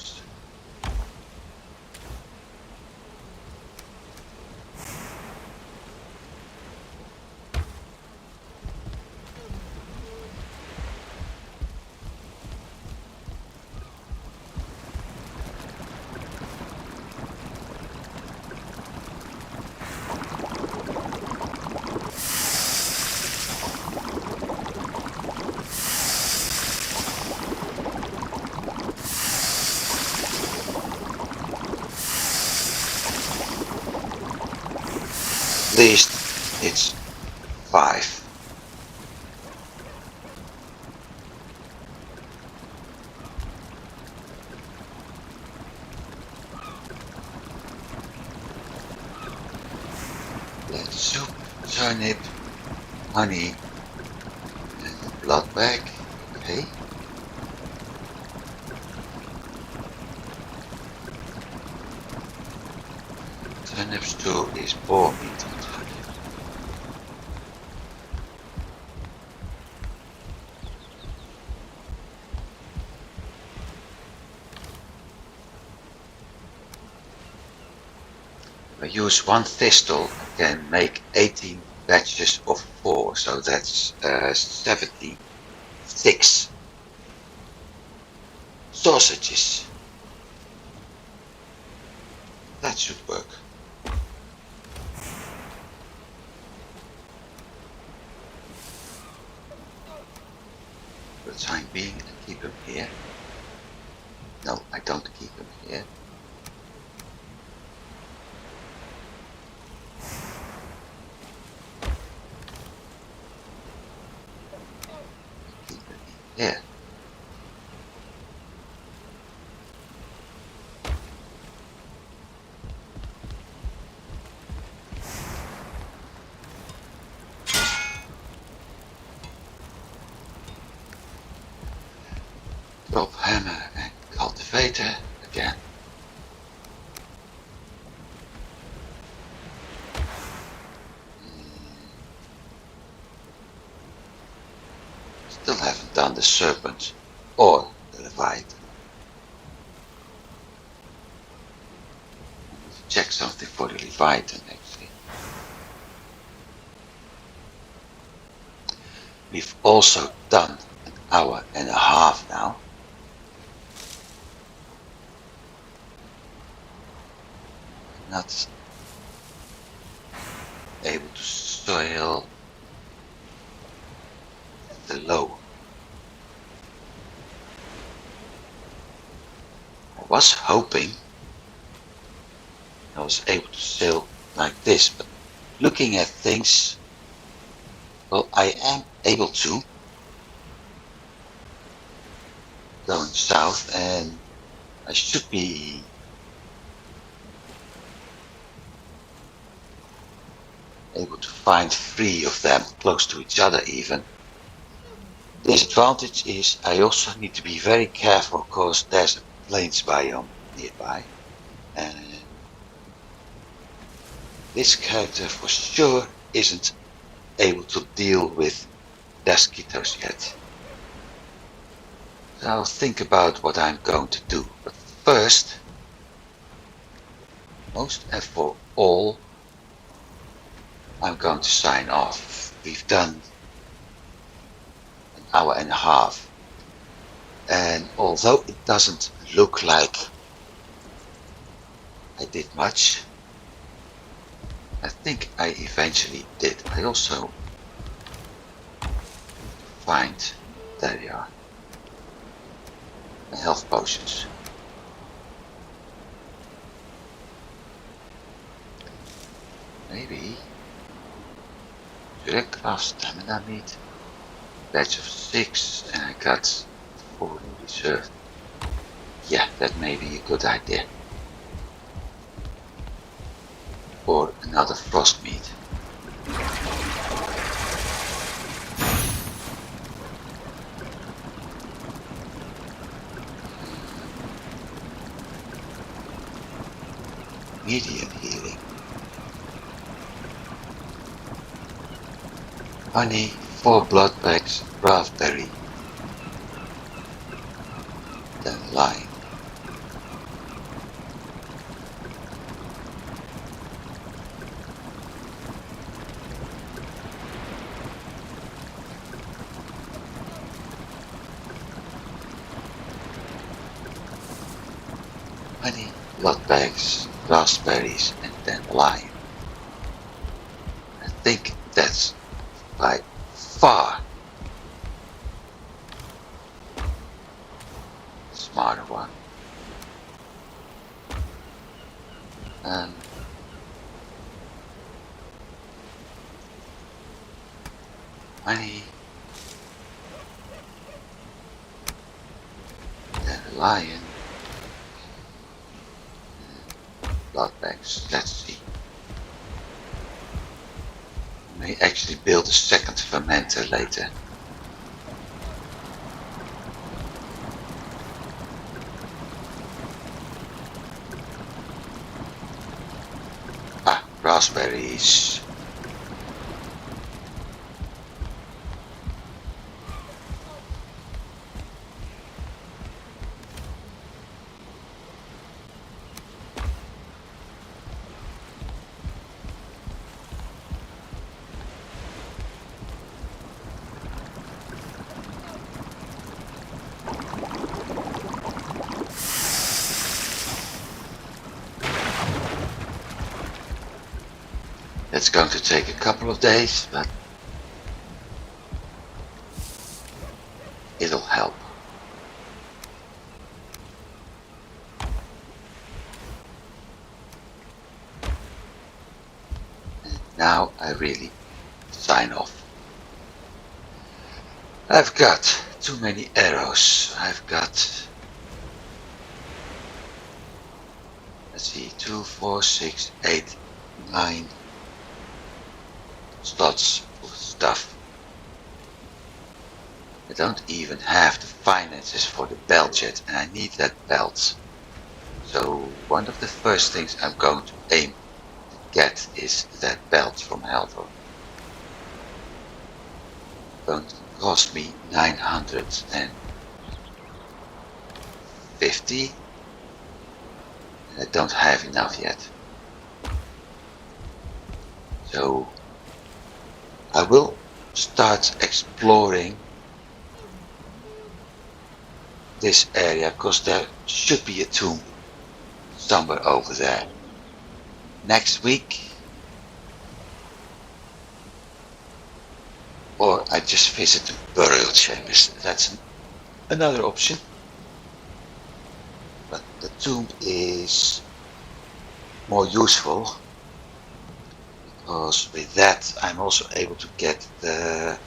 At least it's 5. Let's soup, turnip, honey, and blood bag. Okay. Turnip stew is boar meat on turnip. If I use 1 thistle, I can make 18 batches of 4, so that's 76 sausages. That should work. For the time being, I keep them here. No, I don't keep them here. I keep them in here. Drop hammer and cultivator again. Still haven't done the serpent or the leviathan. Let's check something for the leviathan actually. We've also done an hour and a half now. I'm not able to sail the low. I was hoping I was able to sail like this, but looking at things, well, I am able to. Going south, and I should be able to find 3 of them close to each other even. Disadvantage is I also need to be very careful because there's a plains biome nearby, and this character for sure isn't able to deal with mosquitoes yet. So I'll think about what I'm going to do, but first, most and for all, I'm going to sign off. We've done an hour and a half, and although it doesn't look like I did much, I think I eventually did. I also find, there they are, my health potions. Maybe should I craft stamina meat? Batch of 6, and I got 4 in reserve. Yeah, that may be a good idea. Or another frost meat. Medium healing. Honey, 4 blood bags, raspberry. Then lime. Honey, blood bags, raspberries, and then lime. I think that's by far the smarter one. Honey, then lion, blood bags. Let's see. I may actually build a second fermenter later. Ah, raspberries. It's going to take a couple of days, but it'll help. And now I really sign off. I've got too many arrows. I've got, let's see, 2, 4, 6, 8, 9 slots of stuff. I don't even have the finances for the belt yet, and I need that belt. So one of the first things I'm going to aim to get is that belt from Helver. It's going to cost me 950, and I don't have enough yet. So I will start exploring this area, because there should be a tomb somewhere over there. Next week, or I just visit the burial chambers. That's another option. But the tomb is more useful, because with that I'm also able to get the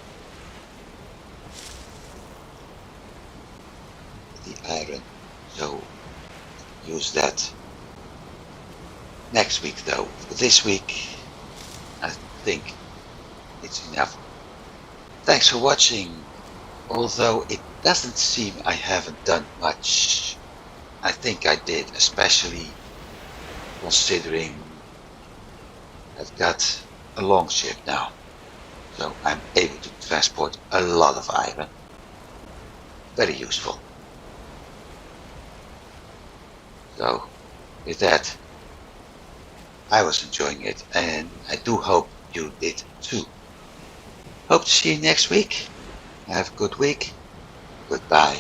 iron. So use that next week though. For this week, I think it's enough. Thanks for watching. Although it doesn't seem I haven't done much, I think I did, especially considering I've got a long ship now. So I'm able to transport a lot of iron. Very useful. So with that, I was enjoying it, and I do hope you did too. Hope to see you next week. Have a good week. Goodbye.